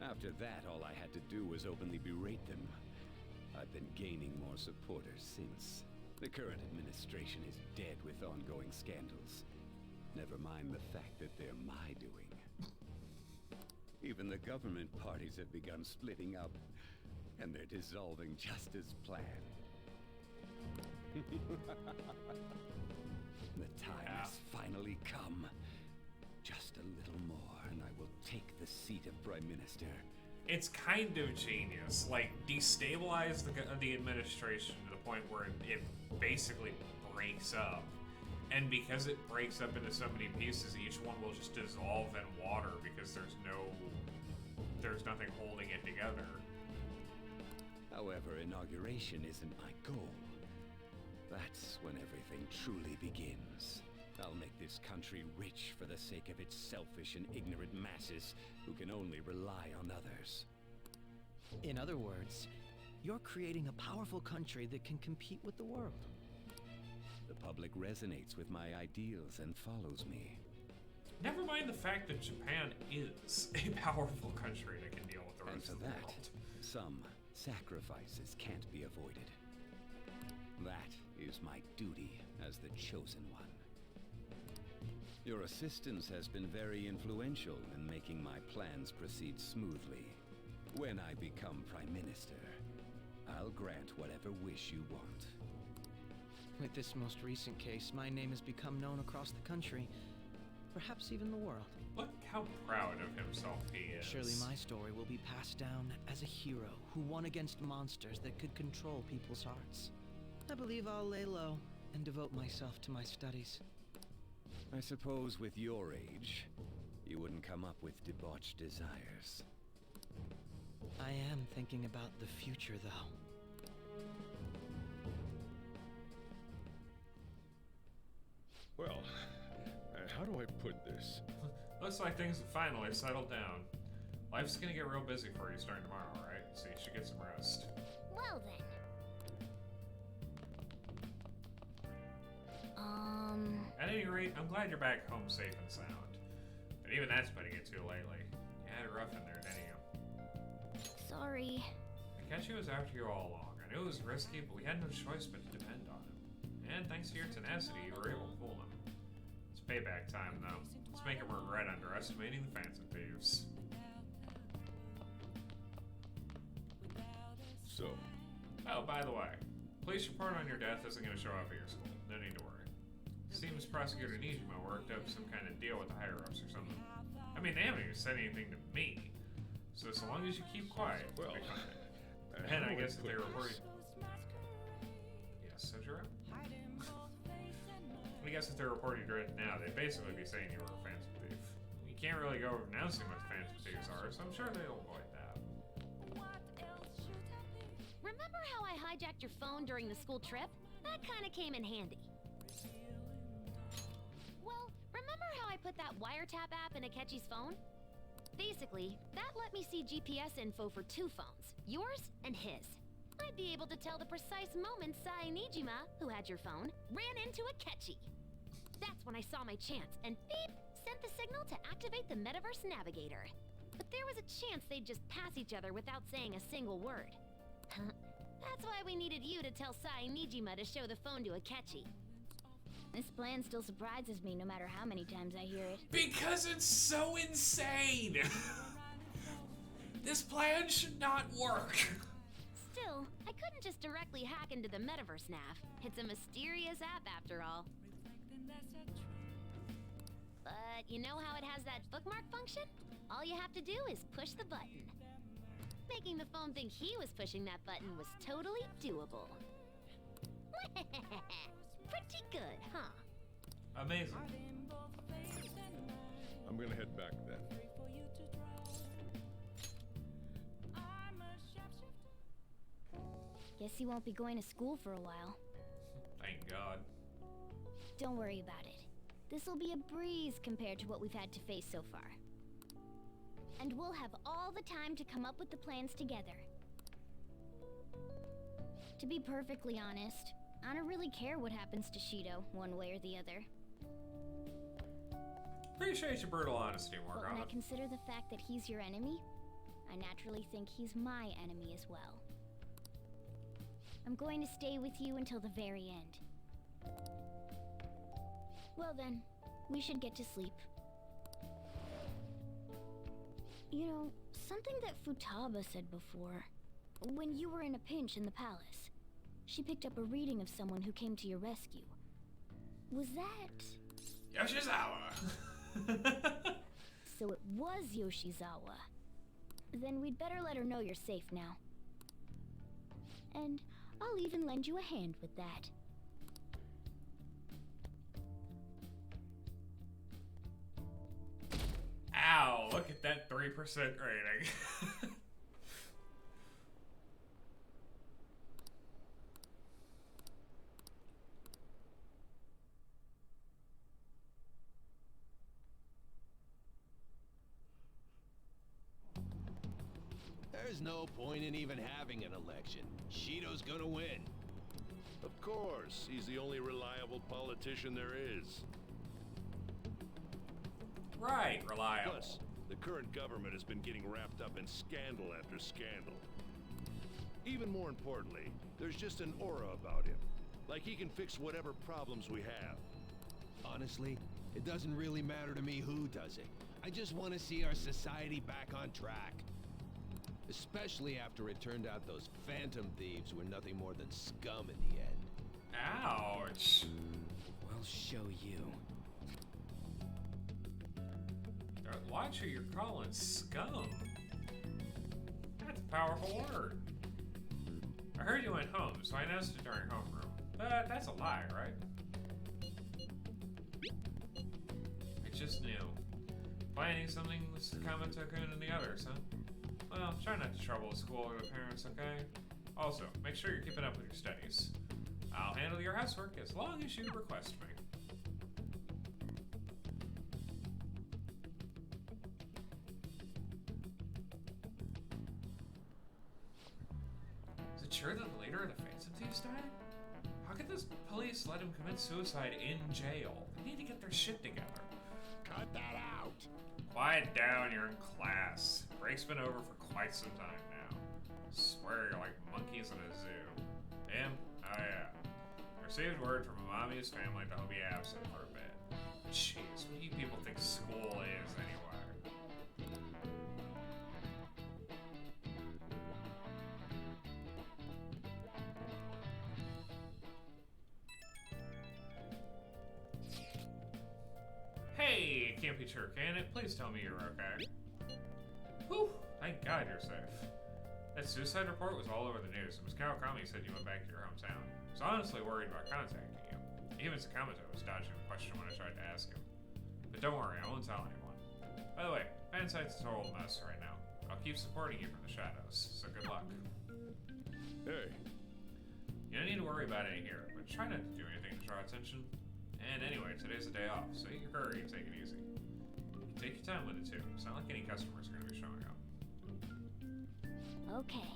After that, all I had to do was openly berate them. I've been gaining more supporters since. The current administration is dead with ongoing scandals. Never mind the fact that they're my doing. Even the government parties have begun splitting up, and they're dissolving just as planned. The time has finally come. Just a little more, and I will take the seat of Prime Minister. It's kind of genius. Like, destabilize the administration to the point where it basically breaks up. And because it breaks up into so many pieces, each one will just dissolve in water because there's nothing holding it together. However, inauguration isn't my goal. That's when everything truly begins. I'll make this country rich for the sake of its selfish and ignorant masses who can only rely on others. In other words, you're creating a powerful country that can compete with the world. The public resonates with my ideals and follows me. Never mind the fact that Japan is a powerful country that can deal with the rest of the world. Some sacrifices can't be avoided. That is my duty as the chosen one. Your assistance has been very influential in making my plans proceed smoothly. When I become Prime Minister, I'll grant whatever wish you want. With this most recent case, my name has become known across the country, perhaps even the world. Look how proud of himself he is. Surely my story will be passed down as a hero who won against monsters that could control people's hearts. I believe I'll lay low and devote myself to my studies. I suppose with your age, you wouldn't come up with debauched desires. I am thinking about the future, though. Well, how do I put this? Looks like things have finally settled down. Life's gonna get real busy for you starting tomorrow, right? So you should get some rest. Well then. At any rate, I'm glad you're back home safe and sound. But even that's putting it too lately. You had it rough in there, didn't you? Sorry. Akechi was after you all along. I knew it was risky, but we had no choice but to depend on him. And thanks to your tenacity, you were able to pull him. It's payback time, though. Let's make him regret underestimating the Phantom Thieves. So? Oh, by the way, Police report on your death isn't going to show up at your school. No need to worry. Seems Prosecutor Nijima worked up some kind of deal with the higher-ups or something. I mean, they haven't even said anything to me. So long as you keep quiet, we'll be fine. And I guess if they reported... Yes, Sojiro? I guess if they're reporting you right now, they'd basically be saying you were a Phantom Thief. You can't really go over announcing what the Phantom Thieves are, so I'm sure they'll avoid that. Remember how I hijacked your phone during the school trip? That kinda came in handy. Well, remember how I put that wiretap app in Akechi's phone? Basically, that let me see GPS info for 2 phones, yours and his. I'd be able to tell the precise moment Sai Nijima, who had your phone, ran into Akechi. That's when I saw my chance, and beep, sent the signal to activate the Metaverse Navigator. But there was a chance they'd just pass each other without saying a single word. That's why we needed you to tell Sai Nijima to show the phone to Akechi. This plan still surprises me no matter how many times I hear it. Because it's so insane! This plan should not work! Still, I couldn't just directly hack into the Metaverse Nav. It's a mysterious app after all. But you know how it has that bookmark function? All you have to do is push the button. Making the phone think he was pushing that button was totally doable. Pretty good, huh? Amazing. I'm gonna head back then. Guess you won't be going to school for a while. Thank God. Don't worry about it. This'll be a breeze compared to what we've had to face so far. And we'll have all the time to come up with the plans together. To be perfectly honest, I don't really care what happens to Shido, one way or the other. Appreciate your brutal honesty, But when I Morgana. consider the fact that he's your enemy, I naturally think he's my enemy as well. I'm going to stay with you until the very end. Well then, we should get to sleep. You know, something that Futaba said before. When you were in a pinch in the palace, she picked up a reading of someone who came to your rescue. Was that... Yoshizawa! So it was Yoshizawa. Then we'd better let her know you're safe now. And I'll even lend you a hand with that. Ow, look at that 3% rating. There's no point in even having an election. Shido's gonna win. Of course, he's the only reliable politician there is. Right, reliable. Plus, the current government has been getting wrapped up in scandal after scandal. Even more importantly, there's just an aura about him. Like he can fix whatever problems we have. Honestly, it doesn't really matter to me who does it. I just want to see our society back on track. Especially after it turned out those Phantom Thieves were nothing more than scum in the end. Ouch. We'll show you. Watch who you're calling scum. That's a powerful word. I heard you went home, so I noticed it during homeroom. But that's a lie, right? I just knew. Planning something with Sakamoto-kun and the others, huh? Well, try not to trouble the school or the parents, okay? Also, make sure you're keeping up with your studies. I'll handle your housework as long as you request me. Is it true that the leader of the Phantom Thieves died? How could this police let him commit suicide in jail? They need to get their shit together. Cut that out! Quiet down, you're in class. Break's been over for quite some time now. Swear you're like monkeys in a zoo. Damn? Oh yeah. Received word from Amami's family that he'll be absent for a bit. Jeez, what do you people think school is anyway? can't be true, can it? Please tell me you're okay. Whew, thank God you're safe. That suicide report was all over the news, and Ms. Kawakami said you went back to your hometown. I was honestly worried about contacting you. Even Sakamoto was dodging the question when I tried to ask him. But don't worry, I won't tell anyone. By the way, Fansite's a total mess right now. I'll keep supporting you from the shadows, so good luck. Hey. You don't need to worry about it here, but try not to do anything to draw attention. And anyway, today's a day off, so you can hurry and take it easy. You take your time with it too. It's not like any customers are going to be showing up. Okay.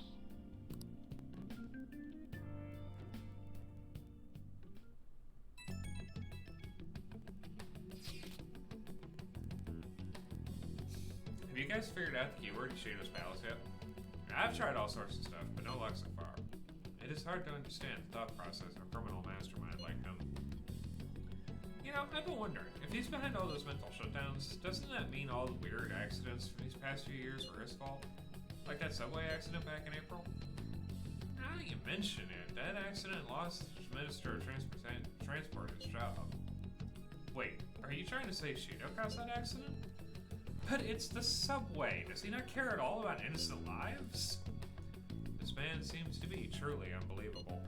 Have you guys figured out the keyword to Shido's Palace yet? I've tried all sorts of stuff, but no luck so far. It is hard to understand the thought process of a criminal mastermind like him. You know, I've been wondering, if he's behind all those mental shutdowns, doesn't that mean all the weird accidents from these past few years were his fault? Like that subway accident back in April? Now that you mention it, that accident lost the Minister of Transport his job. Wait, are you trying to say Shido caused that accident? But it's the subway. Does he not care at all about innocent lives? This man seems to be truly unbelievable.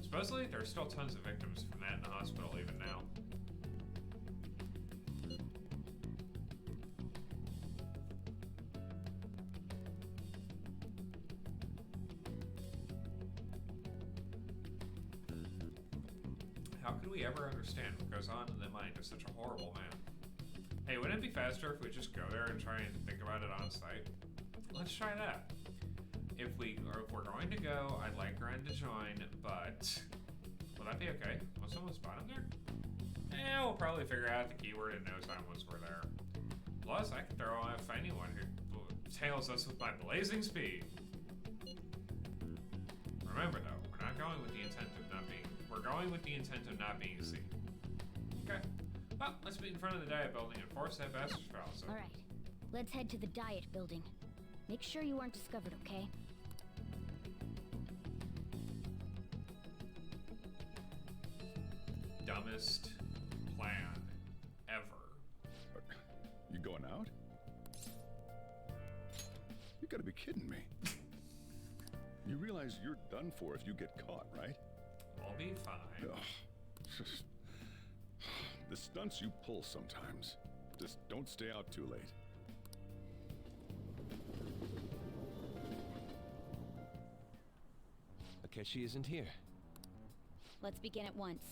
Supposedly, there are still tons of victims from that in the hospital even now. How could we ever understand what goes on in the mind of such a horrible man? Hey, wouldn't it be faster if we just go there and try and think about it on site? Let's try that. If we're going to go, I'd like Ren to join, but will that be okay? Will someone spot him there? Yeah, we'll probably figure out the keyword in no time once we're there. Plus, I can throw off anyone who tails us with my blazing speed. Remember though, we're going with the intent of not being seen. Okay. Well, let's meet in front of the Diet Building and force that bastard's palace. All right. Let's head to the Diet Building. Make sure you aren't discovered, okay? Dumbest plan ever. You going out? You gotta be kidding me. You realize you're done for if you get caught, right? I'll be fine. Ugh. The stunts you pull sometimes. Just don't stay out too late. Akechi isn't here. Let's begin at once.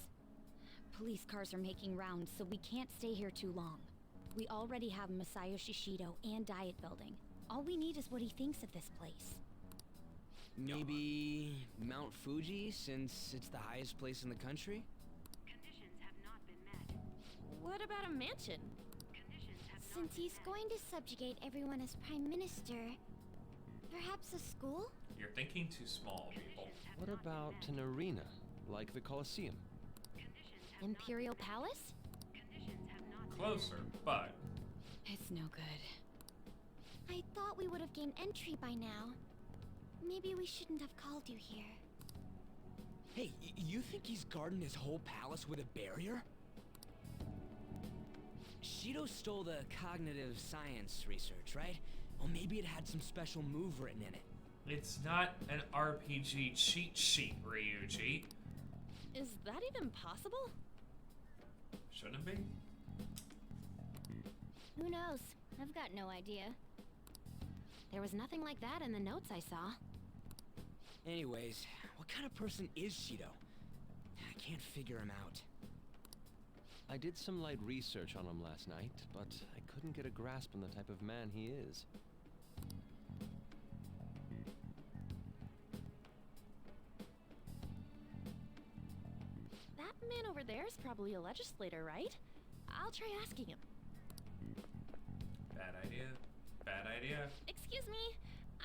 Police cars are making rounds, so we can't stay here too long. We already have Masayoshi Shido and Diet Building. All we need is what he thinks of this place. Maybe Mount Fuji, since it's the highest place in the country? Conditions have not been met. What about a mansion? Since he's going to subjugate everyone as Prime Minister, perhaps a school? You're thinking too small, people. What about an arena, like the Colosseum? Imperial Palace? Closer, but... It's no good. I thought we would have gained entry by now. Maybe we shouldn't have called you here. Hey, you think he's guarding his whole palace with a barrier? Shido stole the cognitive science research, right? Well, maybe it had some special move written in it. It's not an RPG cheat sheet, Ryuji. Is that even possible? Shouldn't it be? Who knows? I've got no idea. There was nothing like that in the notes I saw. Anyways, what kind of person is Shido? I can't figure him out. I did some light research on him last night, but I couldn't get a grasp on the type of man he is. That man over there is probably a legislator, right? I'll try asking him. Bad idea. Bad idea. Excuse me.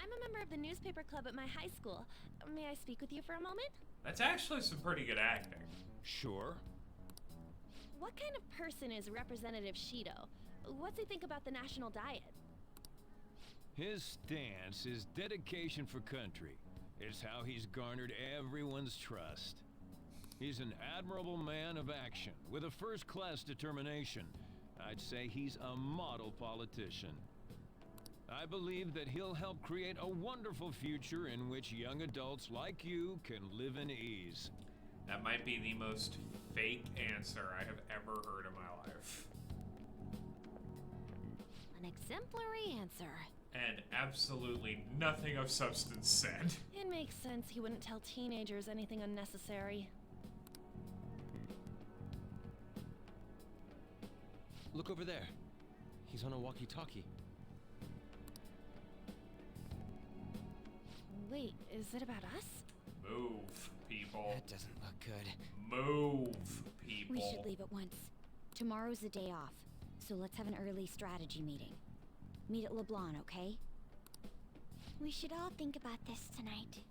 I'm a member of the newspaper club at my high school. May I speak with you for a moment? That's actually some pretty good acting. Sure. What kind of person is Representative Shido? What's he think about the national diet? His stance is dedication for country. It's how he's garnered everyone's trust. He's an admirable man of action, with a first-class determination. I'd say he's a model politician. I believe that he'll help create a wonderful future in which young adults like you can live in ease. That might be the most fake answer I have ever heard in my life. An exemplary answer. And absolutely nothing of substance said. It makes sense he wouldn't tell teenagers anything unnecessary. Look over there. He's on a walkie-talkie. Wait, is it about us? Move, people. That doesn't look good. Move, people. We should leave at once. Tomorrow's the day off, so let's have an early strategy meeting. Meet at LeBlanc, okay? We should all think about this tonight.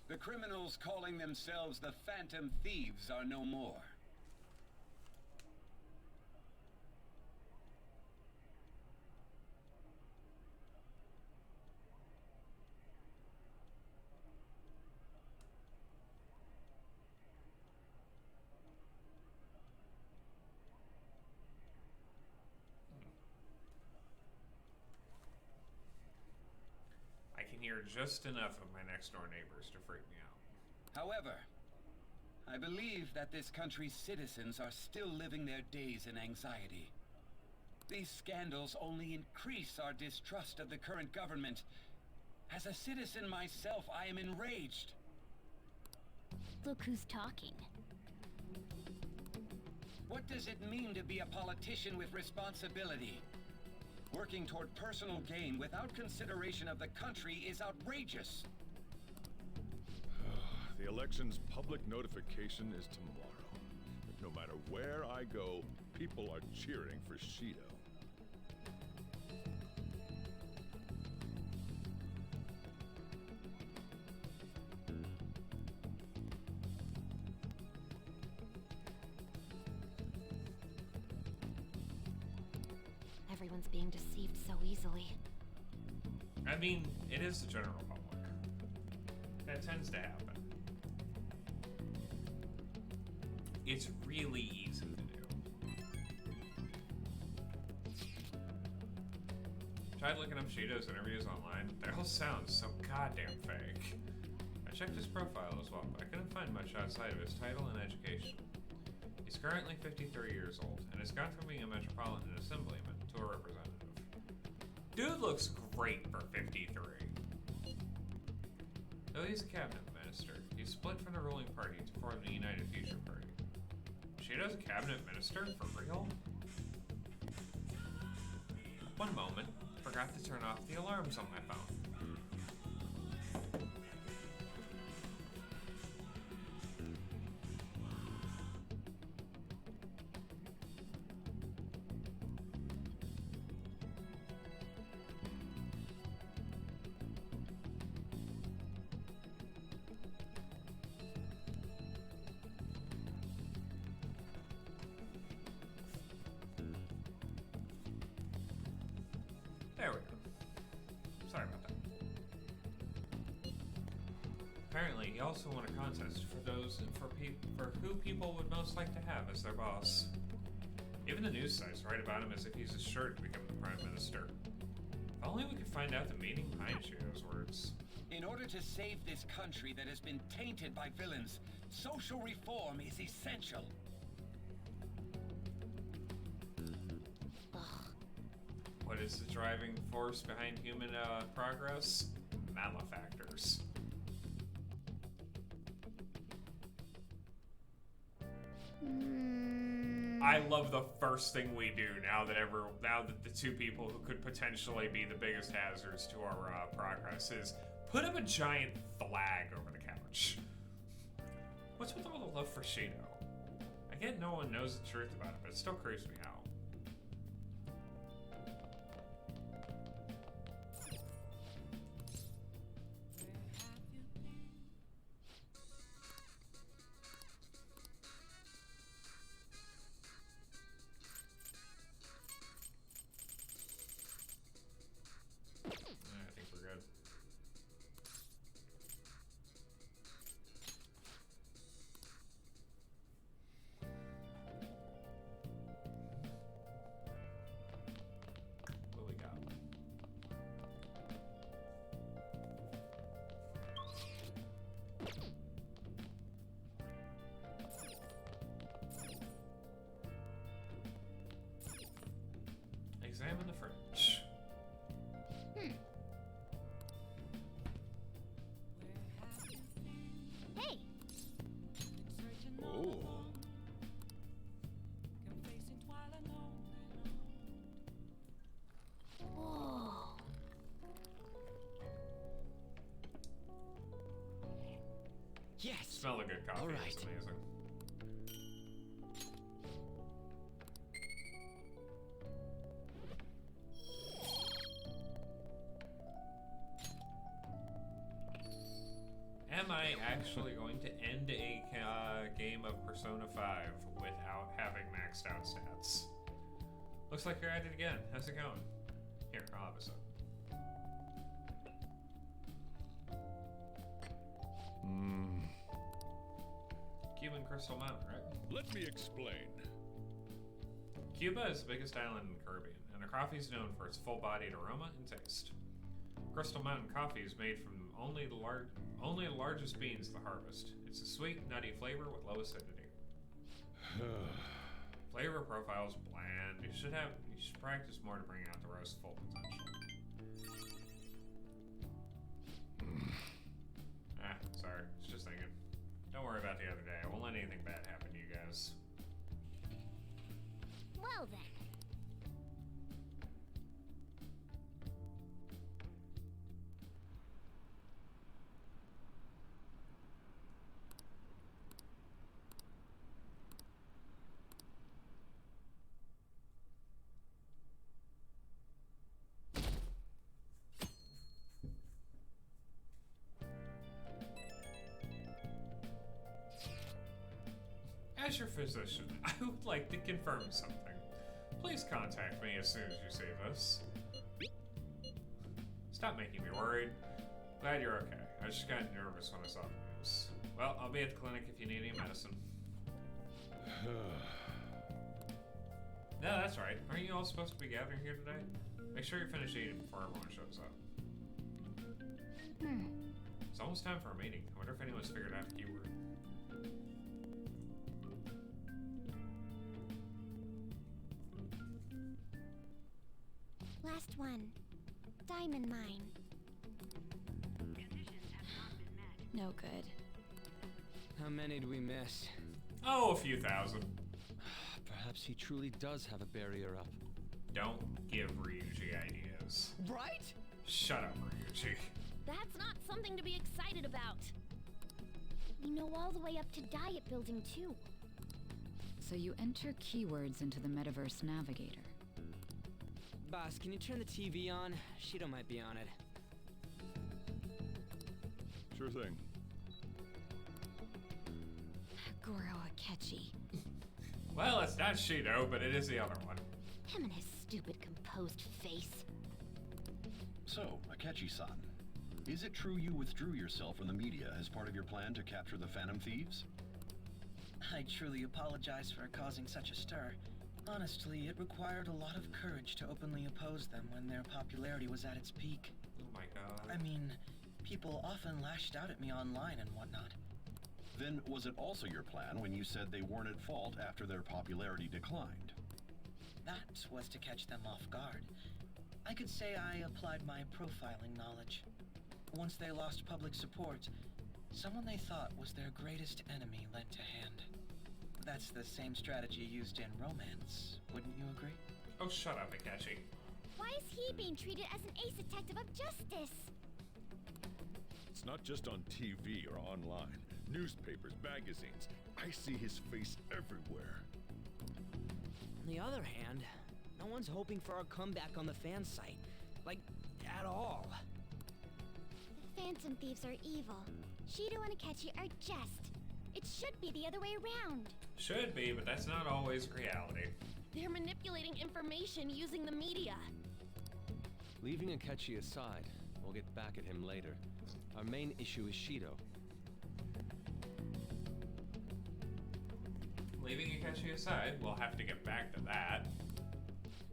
The criminals calling themselves the Phantom Thieves are no more. I can hear just enough of my next door neighbors to freak me out. However, I believe that this country's citizens are still living their days in anxiety. These scandals only increase our distrust of the current government. As a citizen myself, I am enraged. Look who's talking. What does it mean to be a politician with responsibility? Working toward personal gain without consideration of the country is outrageous. The election's public notification is tomorrow. No matter where I go, people are cheering for Shido. Everyone's being deceived so easily. I mean, it is the general public. That tends to happen. It's really easy to do. Tried looking up Shido's interviews online. They all sound so goddamn fake. I checked his profile as well, but I couldn't find much outside of his title and education. He's currently 53 years old, and has gone from being a metropolitan assemblyman to a representative. Dude looks great for 53. Though he's a cabinet minister, he's split from the ruling party to form the United Future Party. Shido's a cabinet minister? For real? One moment. Forgot to turn off the alarms on my phone. There we go. Sorry about that. Apparently, he also won a contest for who people would most like to have as their boss. Even the news sites write about him as if he's assured to become the prime minister. If only we could find out the meaning behind Shido's words. In order to save this country that has been tainted by villains, social reform is essential. What is the driving force behind human progress? Malefactors. I love the first thing we do now that the two people who could potentially be the biggest hazards to our progress is put up a giant flag over the couch. What's with all the love for Shido? I get no one knows the truth about it, but it still creeps me out. I think we're good. Smell the good coffee. All right. It's amazing. Am I actually going to end a game of Persona 5 without having maxed out stats? Looks like you're at it again. How's it going? Here, I'll have a sip. Cuban Crystal Mountain, right? Let me explain. Cuba is the biggest island in the Caribbean, and the coffee is known for its full-bodied aroma and taste. Crystal Mountain coffee is made from only the largest beans of the harvest. It's a sweet, nutty flavor with low acidity. Flavor profile is bland. You should practice more to bring out the roast's full potential. Sorry, was just thinking. Don't worry about the other day. I won't let anything bad happen to you guys. Well then. As your physician, I would like to confirm something. Please contact me as soon as you see this. Stop making me worried. Glad you're okay. I just got nervous when I saw the news. Well, I'll be at the clinic if you need any medicine. No, that's right. Aren't you all supposed to be gathering here today? Make sure you finish eating before everyone shows up. It's almost time for a meeting. I wonder if anyone's figured out the keyword. Last one. Diamond mine. No good. How many do we miss? Oh, a few thousand. Perhaps he truly does have a barrier up. Don't give Ryuji ideas. Right? Shut up, Ryuji. That's not something to be excited about. We know all the way up to Diet Building, too. So you enter keywords into the Metaverse Navigator. Boss, can you turn the TV on? Shido might be on it. Sure thing. Goro Akechi. Well, it's not Shido, but it is the other one. Him and his stupid composed face. So, Akechi-san, is it true you withdrew yourself from the media as part of your plan to capture the Phantom Thieves? I truly apologize for causing such a stir. Honestly, it required a lot of courage to openly oppose them when their popularity was at its peak. Oh my god. I mean, people often lashed out at me online and whatnot. Then was it also your plan when you said they weren't at fault after their popularity declined? That was to catch them off guard. I could say I applied my profiling knowledge. Once they lost public support, someone they thought was their greatest enemy lent a hand. That's the same strategy used in romance, wouldn't you agree? Oh, shut up, Akechi. Why is he being treated as an ace detective of justice? It's not just on TV or online. Newspapers, magazines. I see his face everywhere. On the other hand, no one's hoping for our comeback on the fan site. Like, at all. The Phantom Thieves are evil. Shido and Akechi are just. It should be the other way around. Should be, but that's not always reality. They're manipulating information using the media. Leaving Akechi aside, we'll get back at him later. Our main issue is Shido. Leaving Akechi aside, we'll have to get back to that.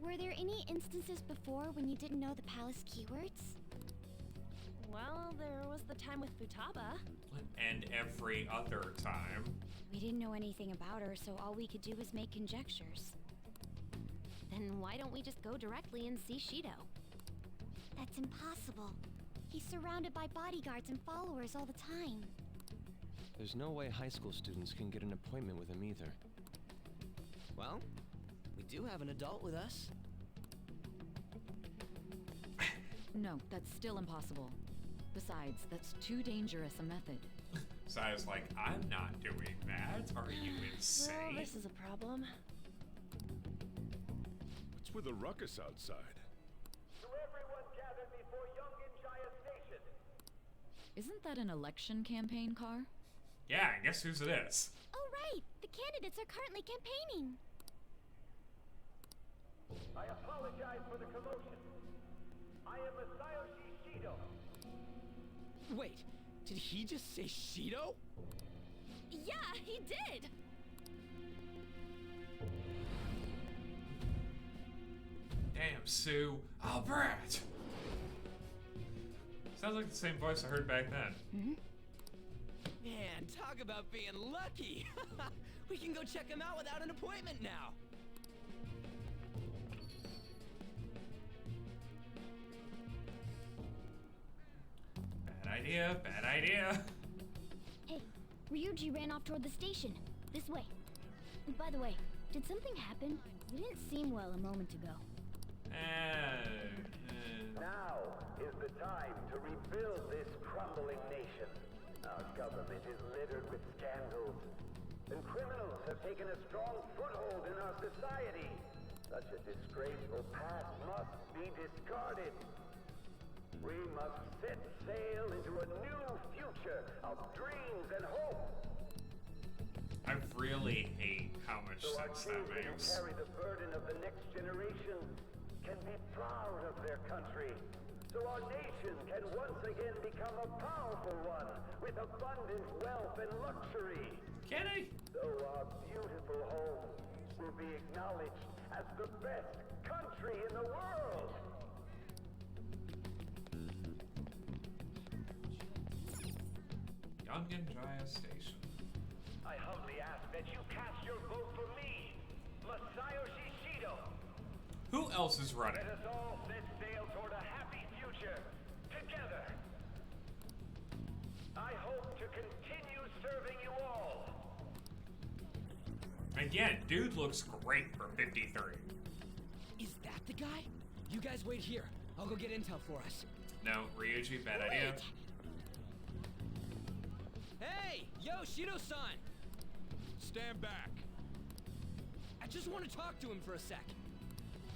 Were there any instances before when you didn't know the palace keywords? Well, there was the time with Futaba. And every other time. We didn't know anything about her, so all we could do was make conjectures. Then why don't we just go directly and see Shido? That's impossible. He's surrounded by bodyguards and followers all the time. There's no way high school students can get an appointment with him either. Well, we do have an adult with us. No, that's still impossible. Besides, that's too dangerous a method. Saya's like, I'm not doing that. Are you insane? Well, this is a problem. What's with the ruckus outside? To everyone gathered before Yongen Jaya Station. Isn't that an election campaign car? Yeah, guess whose it is? Oh, right! The candidates are currently campaigning. I apologize for the commotion. I am Masayoshi Shido. Wait, did he just say Shido? Yeah, he did! Damn, Sue. Oh, Brett! Sounds like the same voice I heard back then. Man, talk about being lucky! We can go check him out without an appointment now! Bad idea, bad idea. Hey, Ryuji ran off toward the station. This way. By the way, did something happen? You didn't seem well a moment ago. Now is the time to rebuild this crumbling nation. Our government is littered with scandals, and criminals have taken a strong foothold in our society. Such a disgraceful past must be discarded. We must set sail into a new future of dreams and hope. I really hate how much So our sense that children who makes. carry the burden of the next generation can be proud of their country. So our nation can once again become a powerful one with abundant wealth and luxury. Can I? So our beautiful home will be acknowledged as the best country in the world. Yongen Jaya Station. I humbly ask that you cast your vote for me, Masayoshi Shido. Who else is running? Let us all set sail toward a happy future, together. I hope to continue serving you all. Again, dude looks great for 53. Is that the guy? You guys wait here. I'll go get intel for us. No, Ryuji, bad idea. Hey! Yo, Shido-san! Stand back. I just want to talk to him for a sec.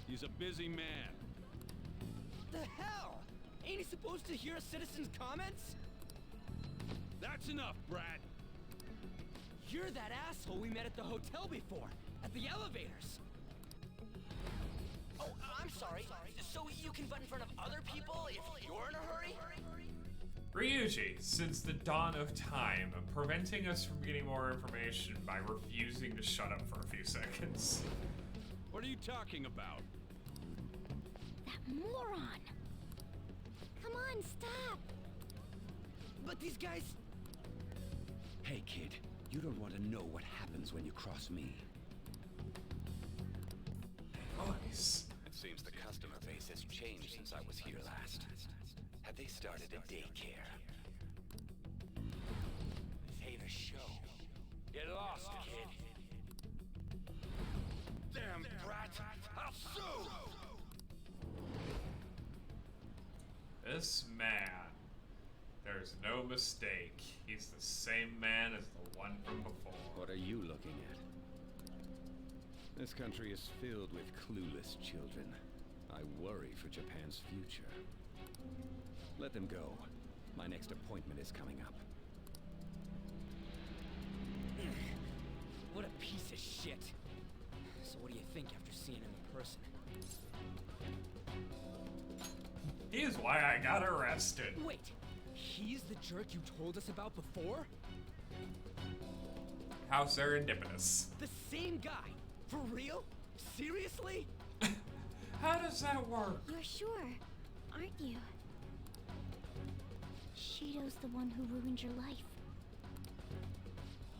He's a busy man. The hell? Ain't he supposed to hear a citizen's comments? That's enough, Brad. You're that asshole we met at the hotel before, at the elevators. Oh, I'm sorry. So you can butt in front of other people if you're in a hurry? Ryuji, since the dawn of time, preventing us from getting more information by refusing to shut up for a few seconds. What are you talking about? That moron! Come on, stop! But these guys... Hey, kid. You don't want to know what happens when you cross me. Nice. It seems the customer base has changed since I was here last. Have they started a daycare? This ain't a show. Get lost, kid. Damn brat! I'll sue! This man, there's no mistake. He's the same man as the one from before. What are you looking at? This country is filled with clueless children. I worry for Japan's future. Let them go. My next appointment is coming up. What a piece of shit. So what do you think after seeing him in person? Here's why I got arrested. Wait, he's the jerk you told us about before? How serendipitous. The same guy? For real? Seriously? How does that work? You're sure, aren't you? Shido's the one who ruined your life.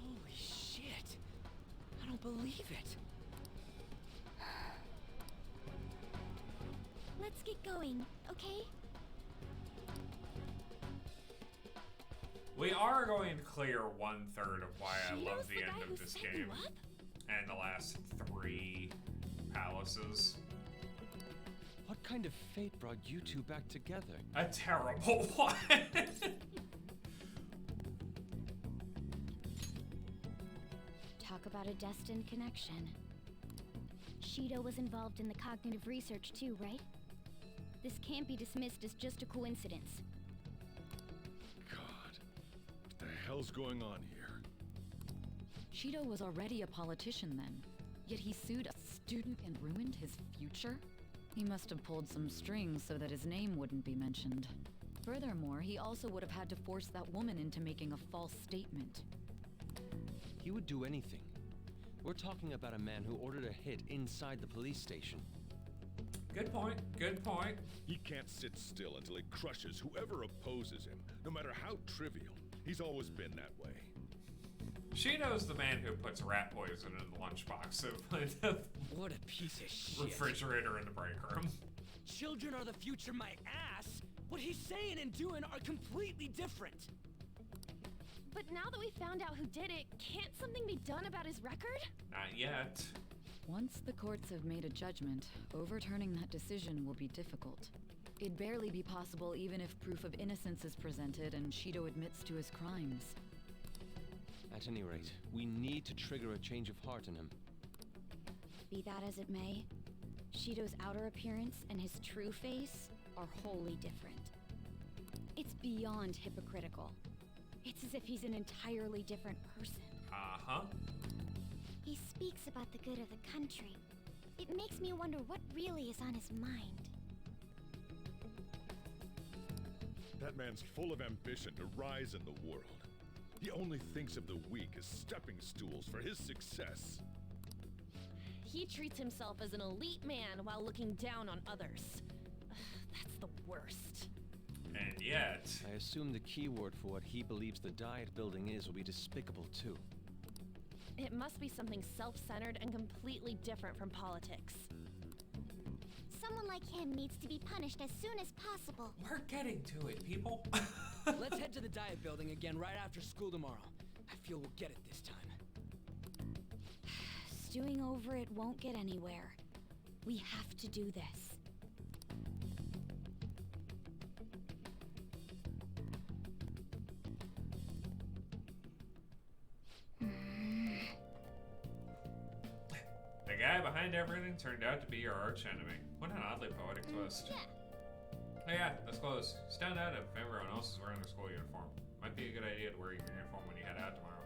Holy shit. I don't believe it. Let's get going, okay? We are going to clear 1/3 of why I love Shido's the the end guy of who this set game. you up? And the last 3 palaces. What kind of fate brought you two back together? A terrible one. Talk about a destined connection. Shido was involved in the cognitive research too, right? This can't be dismissed as just a coincidence. God, what the hell's going on here? Shido was already a politician then, yet he sued a student and ruined his future? He must have pulled some strings so that his name wouldn't be mentioned. Furthermore, he also would have had to force that woman into making a false statement. He would do anything. We're talking about a man who ordered a hit inside the police station. Good point. Good point. He can't sit still until he crushes whoever opposes him, no matter how trivial. He's always been that way. Shido's the man who puts rat poison in the lunchbox of What a piece of shit. refrigerator in the break room. Children are the future, my ass. What he's saying and doing are completely different. But now that we found out who did it, can't something be done about his record? Not yet. Once the courts have made a judgment, overturning that decision will be difficult. It'd barely be possible even if proof of innocence is presented and Shido admits to his crimes. At any rate, we need to trigger a change of heart in him. Be that as it may, Shido's outer appearance and his true face are wholly different. It's beyond hypocritical. It's as if he's an entirely different person. Uh-huh. He speaks about the good of the country. It makes me wonder what really is on his mind. That man's full of ambition to rise in the world. He only thinks of the weak as stepping stools for his success. He treats himself as an elite man while looking down on others. That's the worst. And yet... I assume the key word for what he believes the Diet Building is will be despicable too. It must be something self-centered and completely different from politics. Someone like him needs to be punished as soon as possible. We're getting to it, people. Let's head to the Diet Building again right after school tomorrow. I feel we'll get it this time. Stewing over it won't get anywhere. We have to do this. The guy behind everything turned out to be your arch enemy. What an oddly poetic twist. Yeah. Oh yeah, that's close. Stand out if everyone else is wearing their school uniform. Might be a good idea to wear your uniform when you head out tomorrow.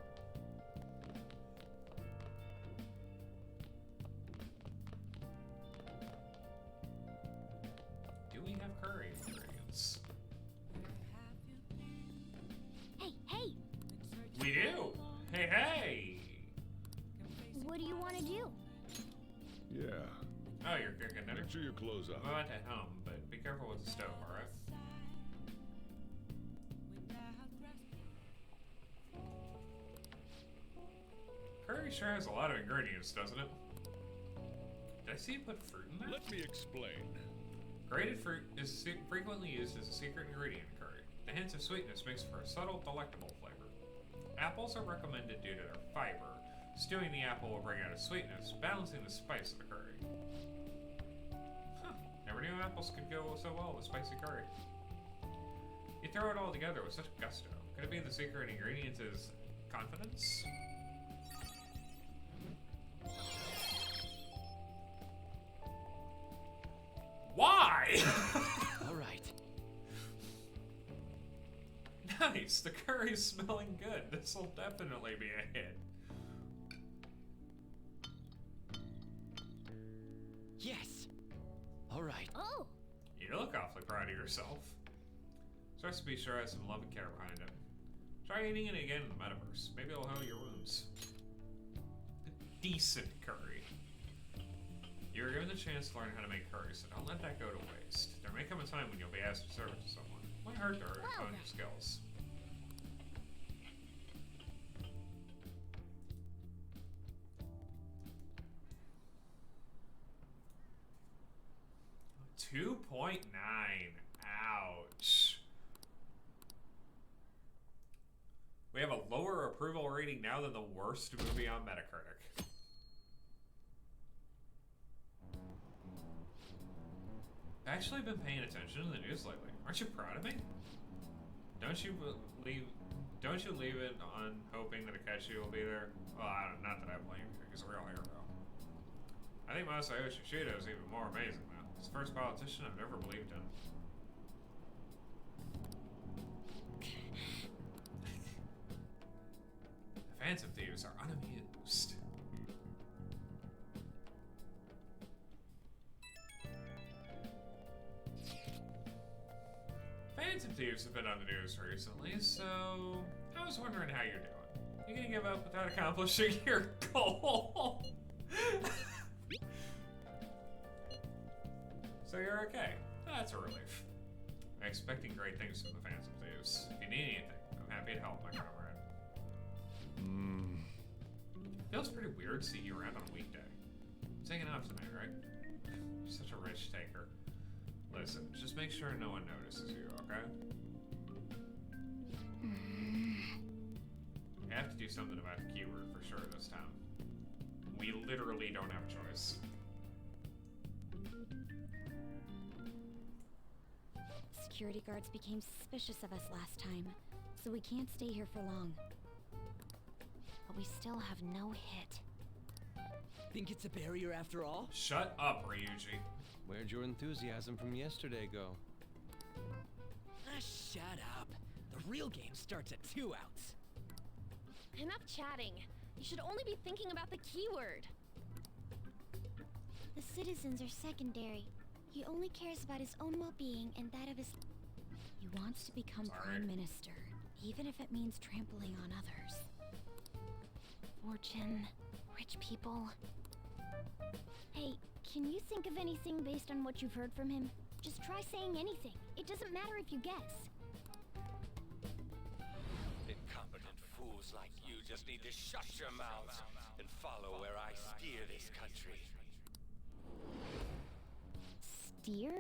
Do we have curry ingredients? Hey, hey! We do! Hey, hey! What do you want to do? Yeah. Oh, you're cooking dinner? Make sure your clothes I'm on. about to head home, but be careful with the stove, alright? Curry sure has a lot of ingredients, doesn't it? Did I see you put fruit in there? Let me explain. Grated fruit is frequently used as a secret ingredient in curry. The hints of sweetness makes for a subtle, delectable flavor. Apples are recommended due to their fiber. Stewing the apple will bring out a sweetness, balancing the spice of the curry. Huh. Never knew apples could go so well with spicy curry. You throw it all together with such gusto. Could it be the secret ingredient is confidence? Why? All right. Nice, the curry's smelling good. This'll definitely be a hit. Yes. All right. Oh! You look awfully proud of yourself. This recipe sure has some love and care behind it. Try eating it again in the metaverse. Maybe it'll heal your wounds. Decent curry. You were given the chance to learn how to make curry, so don't let that go to waste. There may come a time when you'll be asked to serve it to someone. Might hurt to hone your skills. .9. Ouch. We have a lower approval rating now than the worst movie on Metacritic. I've actually been paying attention to the news lately. Aren't you proud of me? Don't you leave it on hoping that Akechi will be there? Well, not that I've is a real hero. I think Masayoshi Shido is even more amazing, though. He's the first politician I've ever believed in. The Phantom Thieves are unamused. Phantom Thieves have been on the news recently, so I was wondering how you're doing. You gonna give up without accomplishing your goal? So you're okay. That's a relief. I'm expecting great things from the Phantom Thieves. If you need anything, I'm happy to help, my comrade. Feels pretty weird seeing you around on a weekday. It's taking off tonight, right? You're such a rich taker. Listen, just make sure no one notices you, okay? We have to do something about the keyword for sure this time. We literally don't have a choice. Security guards became suspicious of us last time, so we can't stay here for long. But we still have no hit. Think it's a barrier after all? Shut up, Ryuji. Where'd your enthusiasm from yesterday go? Ah, shut up. The real game starts at 2 outs. Enough chatting. You should only be thinking about the keyword. The citizens are secondary. He only cares about his own well-being and that of his... He wants to become Prime Minister, even if it means trampling on others. Fortune, rich people. Hey, can you think of anything based on what you've heard from him? Just try saying anything. It doesn't matter if you guess. Incompetent fools like you just need to shut your mouths and follow where I steer this country. Steer?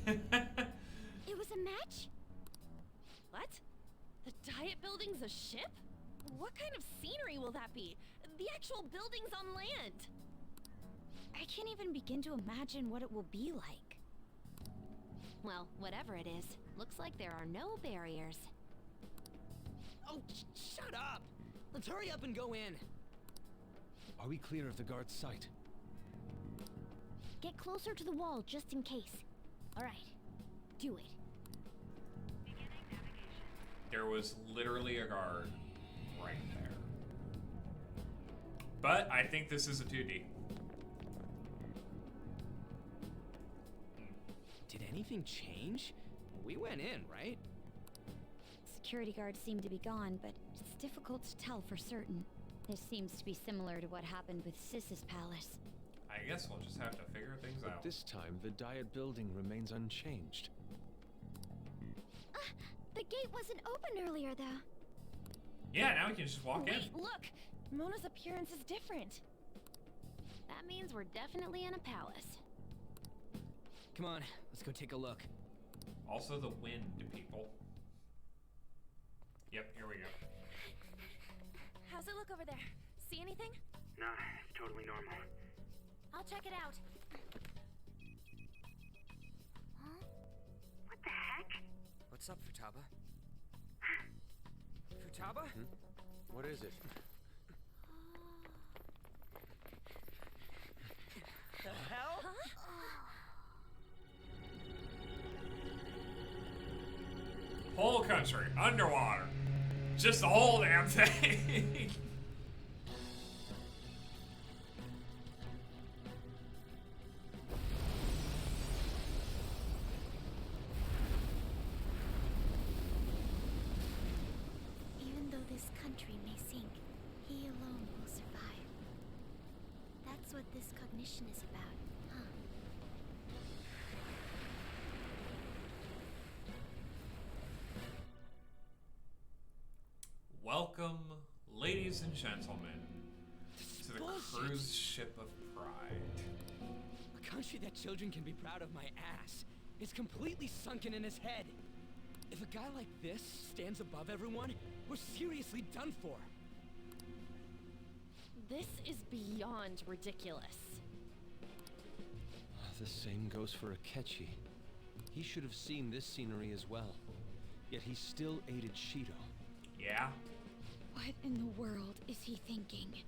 It was a match? What? The Diet Building's a ship? What kind of scenery will that be? The actual building's on land. I can't even begin to imagine what it will be like. Well, whatever it is, looks like there are no barriers. Oh, shut up! Let's hurry up and go in. Are we clear of the guard's sight? Get closer to the wall just in case. Alright, do it. There was literally a guard right there. But I think this is a 2D. Did anything change? We went in, right? Security guards seem to be gone, but it's difficult to tell for certain. This seems to be similar to what happened with Sis's palace. I guess we'll just have to figure things But out. this time, the Diet Building remains unchanged. The gate wasn't open earlier, though. Yeah, now we can just walk in. Wait, look! Mona's appearance is different. That means we're definitely in a palace. Come on, let's go take a look. Also the wind, people. Yep, here we go. How's it look over there? See anything? Nah, it's totally normal. I'll check it out. Huh? What the heck? What's up, Futaba? Futaba? What is it? The hell? Whole country, underwater. Just the whole damn thing. Even though this country may sink, he alone will survive. That's what this cognition is about, huh? Welcome, ladies and gentlemen, to the Bullshit. cruise ship of pride. A country that children can be proud of my ass is completely sunken in his head. If a guy like this stands above everyone, we're seriously done for. This is beyond ridiculous. The same goes for Akechi. He should have seen this scenery as well. Yet he still aided Shido. Yeah, What in the world is he thinking?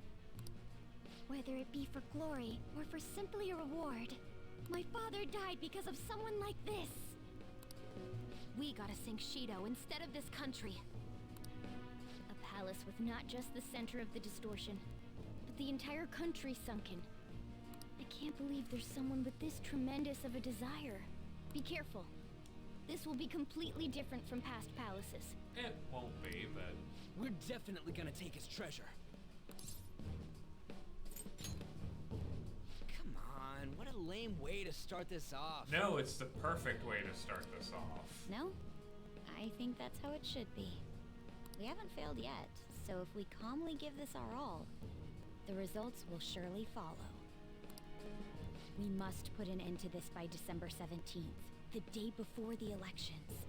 Whether it be for glory or for simply a reward, my father died because of someone like this. We gotta sink Shido instead of this country. A palace with not just the center of the distortion, but the entire country sunken. I can't believe there's someone with this tremendous of a desire. Be careful. This will be completely different from past palaces. It won't be, but... We're definitely gonna take his treasure. Come on, what a lame way to start this off. No, it's the perfect way to start this off. No? I think that's how it should be. We haven't failed yet, so if we calmly give this our all, the results will surely follow. We must put an end to this by December 17th, the day before the elections.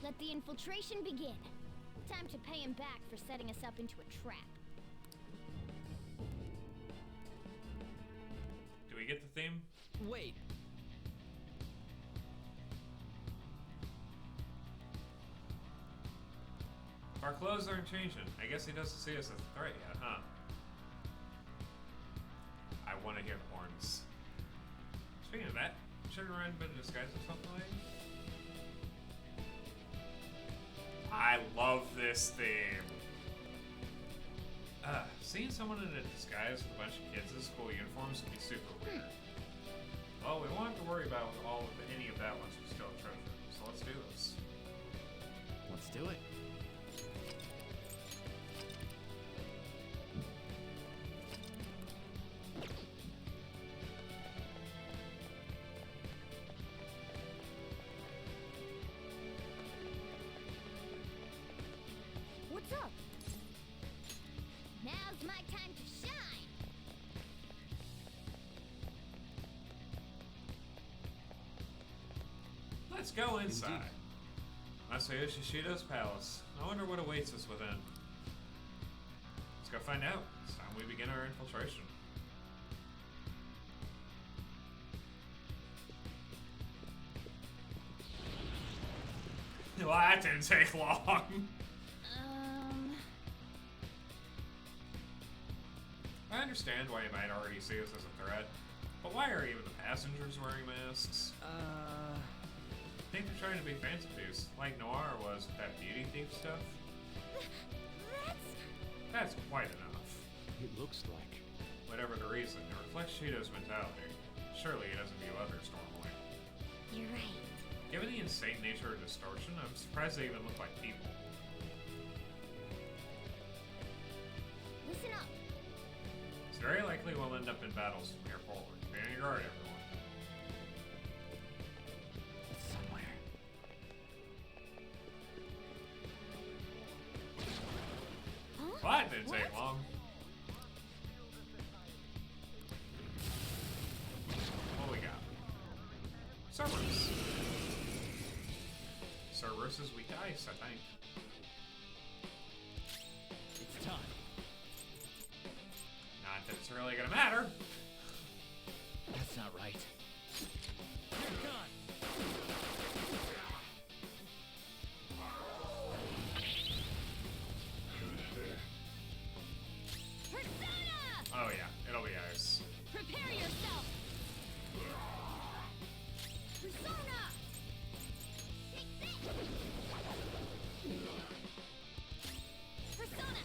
Let the infiltration begin. Time to pay him back for setting us up into a trap. Do we get the theme? Wait. Our clothes aren't changing. I guess he doesn't see us as a threat yet, huh? I want to hear the horns. Speaking of that, shouldn't Ryan been in disguise or something like that? I love this theme. Seeing someone in a disguise with a bunch of kids in school uniforms can be super weird. Well, we won't have to worry about any of that once we steal a treasure. So let's do this. Let's do it. What's up? Now's my time to shine. Let's go inside. Masayoshi Shido's palace. I wonder what awaits us within. Let's go find out. It's time we begin our infiltration. Well, that didn't take long. I understand why you might already see us as a threat, but why are even the passengers wearing masks? I think they're trying to be fancy thieves, like Noir was with that beauty thief stuff. That's quite enough. It looks like. Whatever the reason, it reflects Shido's mentality. Surely he doesn't view others normally. You're right. Given the insane nature of distortion, I'm surprised they even look like people. Listen up. It's very likely we'll end up in battles from here forward. Be on your guard, everyone. Somewhere. Huh? Well, that didn't take long. What we got? Cerberus. Cerberus is weak to ice, I think. It's time. Not that it's really gonna matter. That's not right. Persona! Oh yeah, it'll be ice. Prepare yourself. Persona! Take this! Persona!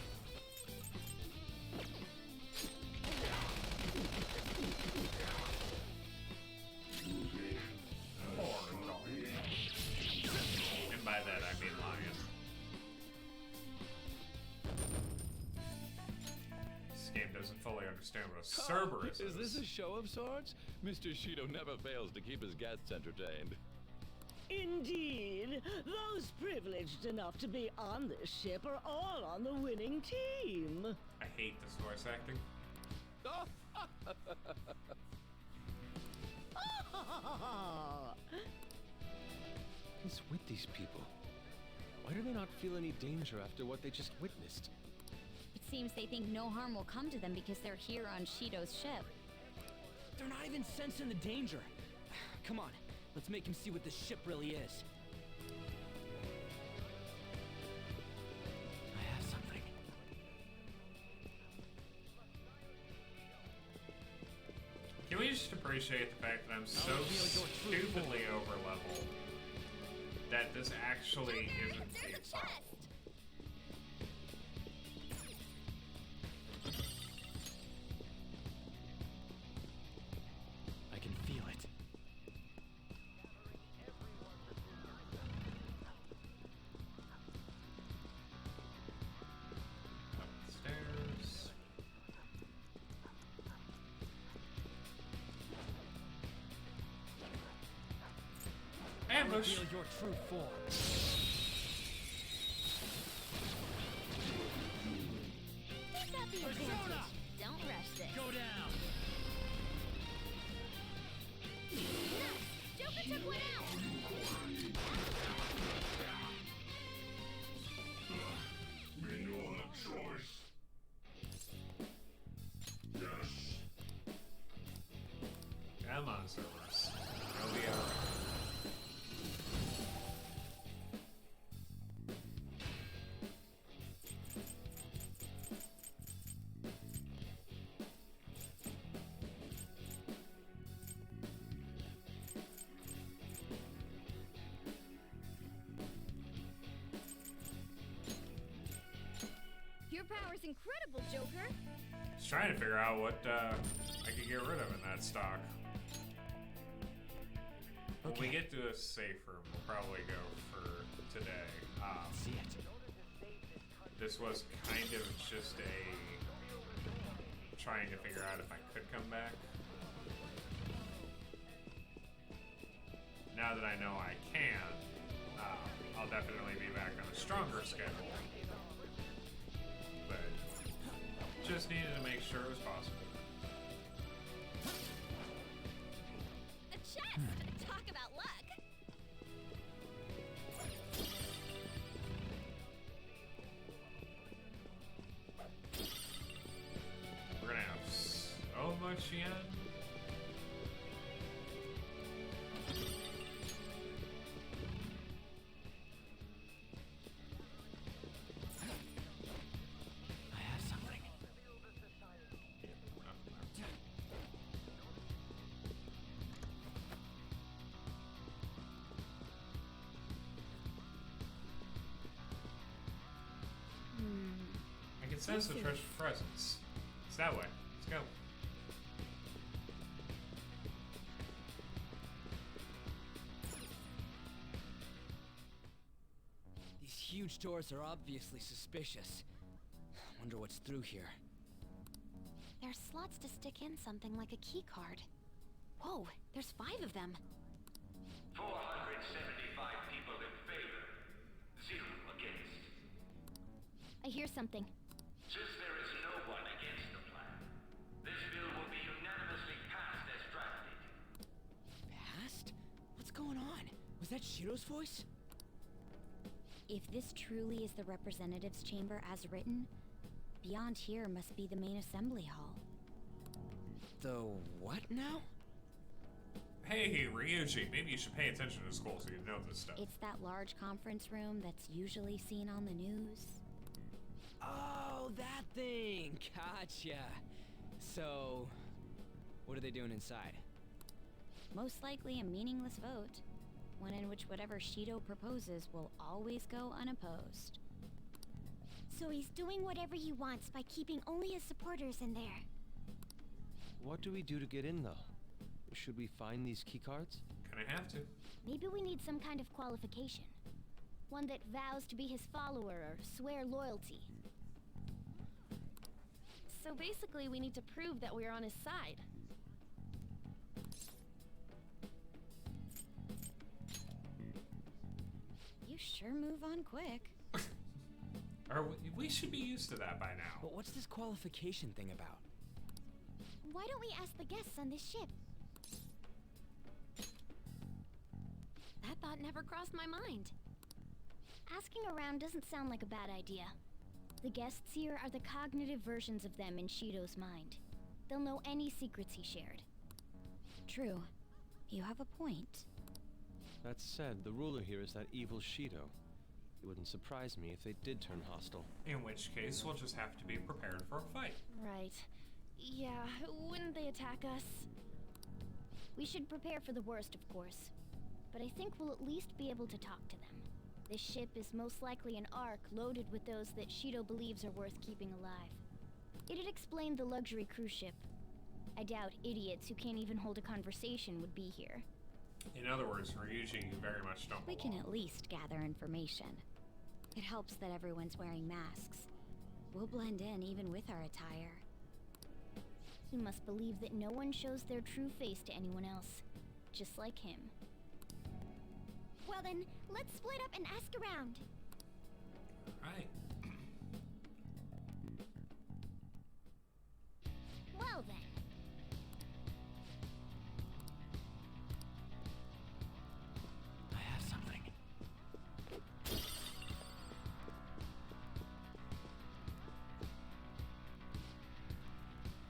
And by that I mean lion. This game doesn't fully understand what a Cerberus Is this a show of sorts? Mr. Shido never fails to keep his guests entertained. Indeed, those privileged enough to be on this ship are all on the winning team. I hate this voice acting. What's with these people? Why do they not feel any danger after what they just witnessed? It seems they think no harm will come to them because they're here on Shido's ship. They're not even sensing the danger. Come on, let's make him see what this ship really is. just appreciate the fact that I'm so stupidly over-leveled that this actually isn't a problem. I can feel it. Upstairs. Ambush! Reveal your true form. Take out the advantage. Don't rush this. Go down. Nice. Joker took one out. Come on, Cerberus. You'll be alright. Your power's incredible, Joker. Just trying to figure out what I could get rid of in that stock. When we get to a safe room, we'll probably go for today. See it. This was kind of just a trying to figure out if I could come back. Now that I know I can, I'll definitely be back on a stronger schedule. But just needed to make sure it was possible. A chest! Talk about luck! We're gonna have so much yen. I have something. I can sense the treasure presence. It's that way. Let's go. These huge doors are obviously suspicious. Wonder what's through here. There's slots to stick in something like a key card. Whoa, there's 5 of them. 475 people in favor, 0 against. I hear something. Since there is no one against the plan, this bill will be unanimously passed as drafted. Past? What's going on? Was that Shiro's voice? If this truly is the representatives' chamber as written, beyond here must be the main assembly hall. The what now? Hey, Ryuji, maybe you should pay attention to school so you know this stuff. It's that large conference room that's usually seen on the news. Oh, that thing! Gotcha. So, what are they doing inside? Most likely a meaningless vote. One in which whatever Shido proposes will always go unopposed. So he's doing whatever he wants by keeping only his supporters in there. What do we do to get in, though? Should we find these keycards? Kinda have to. Maybe we need some kind of qualification. One that vows to be his follower or swear loyalty. So basically, we need to prove that we're on his side. You sure move on quick. We should be used to that by now. But what's this qualification thing about? Why don't we ask the guests on this ship? That thought never crossed my mind. Asking around doesn't sound like a bad idea. The guests here are the cognitive versions of them in Shido's mind. They'll know any secrets he shared. True. You have a point. That said, the ruler here is that evil Shido. It wouldn't surprise me if they did turn hostile. In which case, we'll just have to be prepared for a fight. Right. Yeah, wouldn't they attack us? We should prepare for the worst, of course. But I think we'll at least be able to talk to them. This ship is most likely an Ark loaded with those that Shido believes are worth keeping alive. It'd explain the luxury cruise ship. I doubt idiots who can't even hold a conversation would be here. In other words, Ryuji, you very much don't We belong. can at least gather information. It helps that everyone's wearing masks. We'll blend in even with our attire. He must believe that no one shows their true face to anyone else, just like him. Well then, let's split up and ask around. Right. Well then. I have something.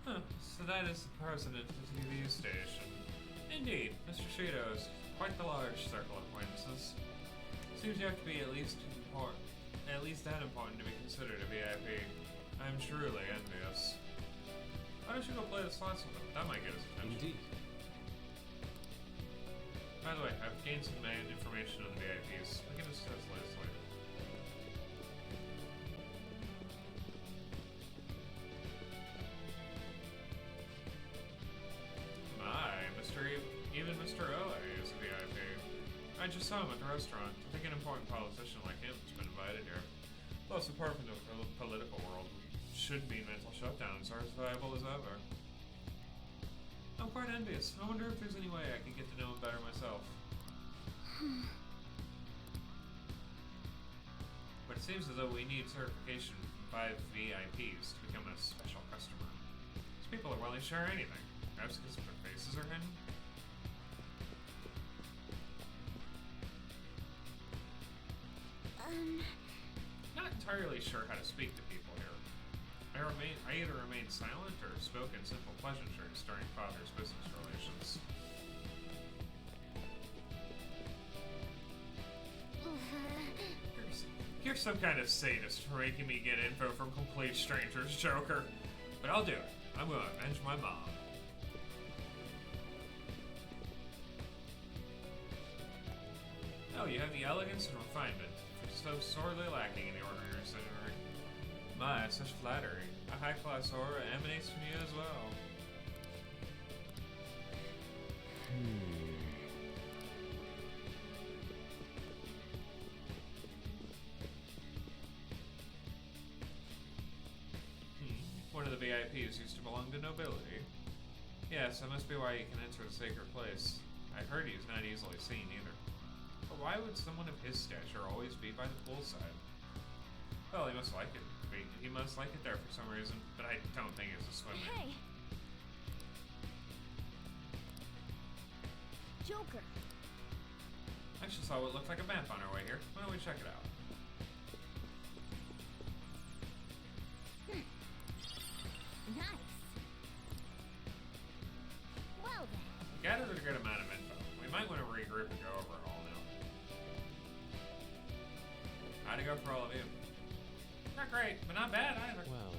Huh, so that is the president of the TV station. Indeed, Mr. Shido is quite the large circle of acquaintances. Seems you have to be at least that important to be considered a VIP. I'm truly envious. Why don't you go play the slots with him? That might get his attention. Indeed. By the way, I've gained some information on the VIPs. We can discuss this later. Even Mr. Oe is a VIP. I just saw him at the restaurant. I think an important politician like him has been invited here. Plus, apart from the political world, we should be in mental shutdowns are as viable as ever. I'm quite envious. I wonder if there's any way I can get to know him better myself. But it seems as though we need certification from 5 VIPs to become a special customer. These people are willing to share anything. Perhaps because their faces are hidden? Not entirely sure how to speak to people here. I either remain silent or spoke in simple pleasantries during Father's business relations. You're some kind of sadist for making me get info from complete strangers, Joker. But I'll do it. I'm gonna avenge my mom. Oh, you have the elegance and refinement, which is so sorely lacking in the ordinary scenery. My, such flattery. A high-class aura emanates from you as well. One of the VIPs used to belong to nobility. Yes, that must be why he can enter the sacred place. I heard he's not easily seen either. But why would someone of his stature always be by the poolside? Well, he must like it. He must like it there for some reason, but I don't think it's a swimmer. Hey! Joker! I just saw what looked like a map on our way here. Why don't we check it out? Nice! Well then. Gathered a good amount of info. We might want to regroup and go over it all now. How'd it go for all of you? Not great, but not bad either. Well,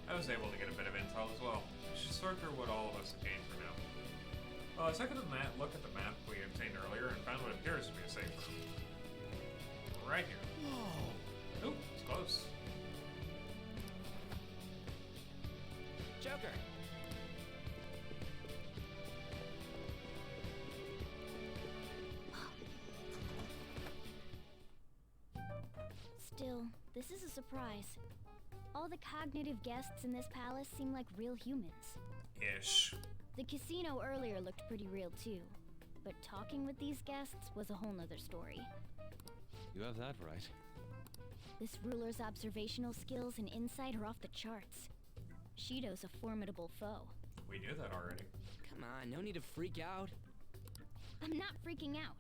I was able to get a bit of intel as well. We should sort through what all of us have gained for now. Well, I took a look at the map we obtained earlier and found what appears to be a safe room. Right here. Whoa! Ooh, it's close. Joker! Still, this is a surprise. All the cognitive guests in this palace seem like real humans. Ish. The casino earlier looked pretty real too, but talking with these guests was a whole nother story. you have that right. This ruler's observational skills and insight are off the charts. Shido's a formidable foe. We knew that already. Come on, no need to freak out. I'm not freaking out.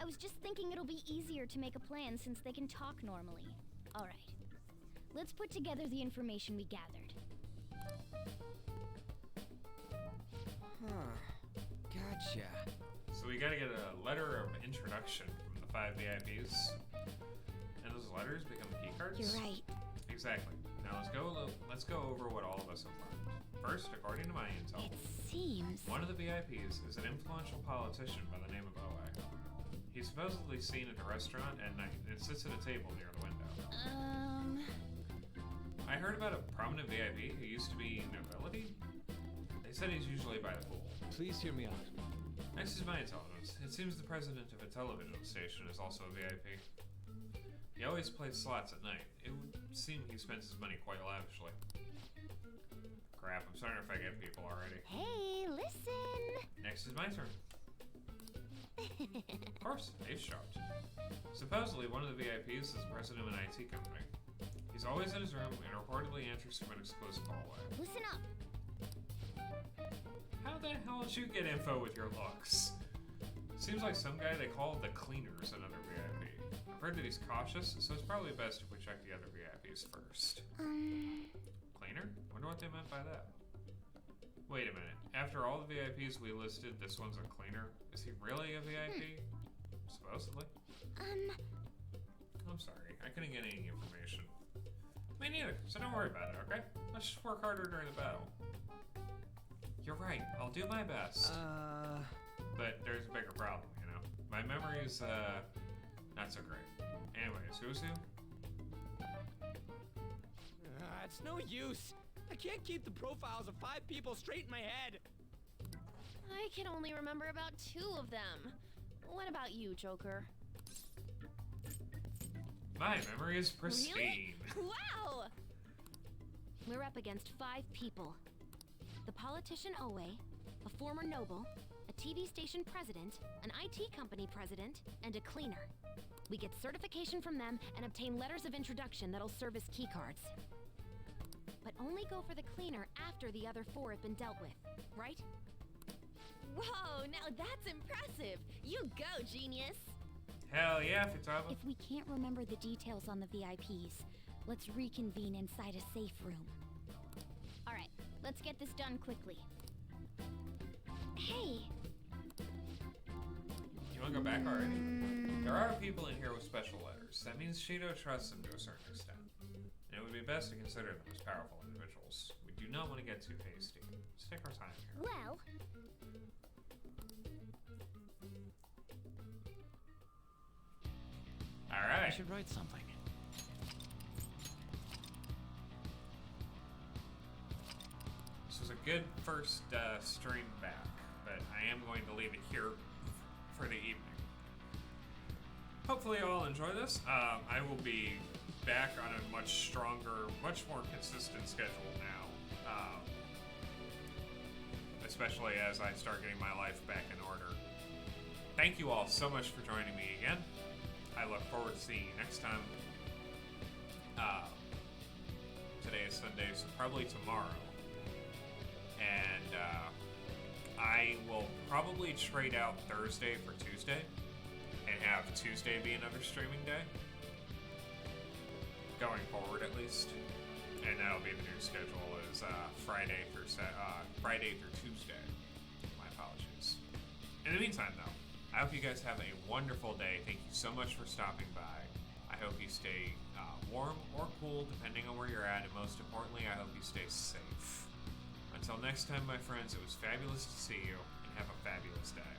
I was just thinking it'll be easier to make a plan since they can talk normally. Alright. Let's put together the information we gathered. Huh. Gotcha. So we gotta get a letter of introduction from the 5 VIPs. And those letters become key cards? You're right. Exactly. Now let's go over what all of us have learned. First, according to my intel, Seems. one of the VIPs is an influential politician by the name of Owe. He's supposedly seen at the restaurant at night and sits at a table near the window. I heard about a prominent VIP who used to be nobility. They said he's usually by the pool. Please hear me out. Next is my intelligence. It seems the president of a television station is also a VIP. He always plays slots at night. It would seem he spends his money quite lavishly. Crap, I'm starting to forget people already. Hey, listen! Next is my turn. Of course, they've shocked. Supposedly, one of the VIPs is the president of an IT company. He's always in his room and reportedly answers from an exclusive hallway. Listen up! How the hell did you get info with your looks? Seems like some guy they call the Cleaner's another VIP. I've heard that he's cautious, so it's probably best if we check the other VIPs first. Cleaner? Wonder what they meant by that. Wait a minute. After all the VIPs we listed, this one's a cleaner? Is he really a VIP? Supposedly. I'm sorry. I couldn't get any information. Me neither, so don't worry about it, okay? Let's just work harder during the battle. You're right. I'll do my best. But there's a bigger problem, you know? My memory's, not so great. Anyways, who's who? It's no use. I can't keep the profiles of 5 people straight in my head. I can only remember about 2 of them. What about you, Joker? My memory is pristine. Really? Wow! We're up against 5 people. The politician Owe, a former noble, a TV station president, an IT company president, and a cleaner. We get certification from them and obtain letters of introduction that'll serve as keycards. But only go for the cleaner after the other 4 have been dealt with, right? Whoa, now that's impressive! You go, genius! Hell yeah, Futaba. If we can't remember the details on the VIPs, let's reconvene inside a safe room. Alright, let's get this done quickly. Hey! You wanna go back already? There are people in here with special letters. That means Shido trusts them to a certain extent. And it would be best to consider them as powerful individuals. We do not want to get too hasty. Let's take our time here. Well... Alright. I should write something. This was a good first stream back, but I am going to leave it here for the evening. Hopefully you all enjoy this. I will be back on a much stronger, much more consistent schedule now. Especially as I start getting my life back in order. Thank you all so much for joining me again. I look forward to seeing you next time. Today is Sunday, so probably tomorrow. And I will probably trade out Thursday for Tuesday and have Tuesday be another streaming day. Going forward, at least. And that'll be the new schedule is Friday through Tuesday. My apologies. In the meantime, though, I hope you guys have a wonderful day. Thank you so much for stopping by. I hope you stay warm or cool, depending on where you're at, and most importantly, I hope you stay safe. Until next time, my friends, it was fabulous to see you, and have a fabulous day.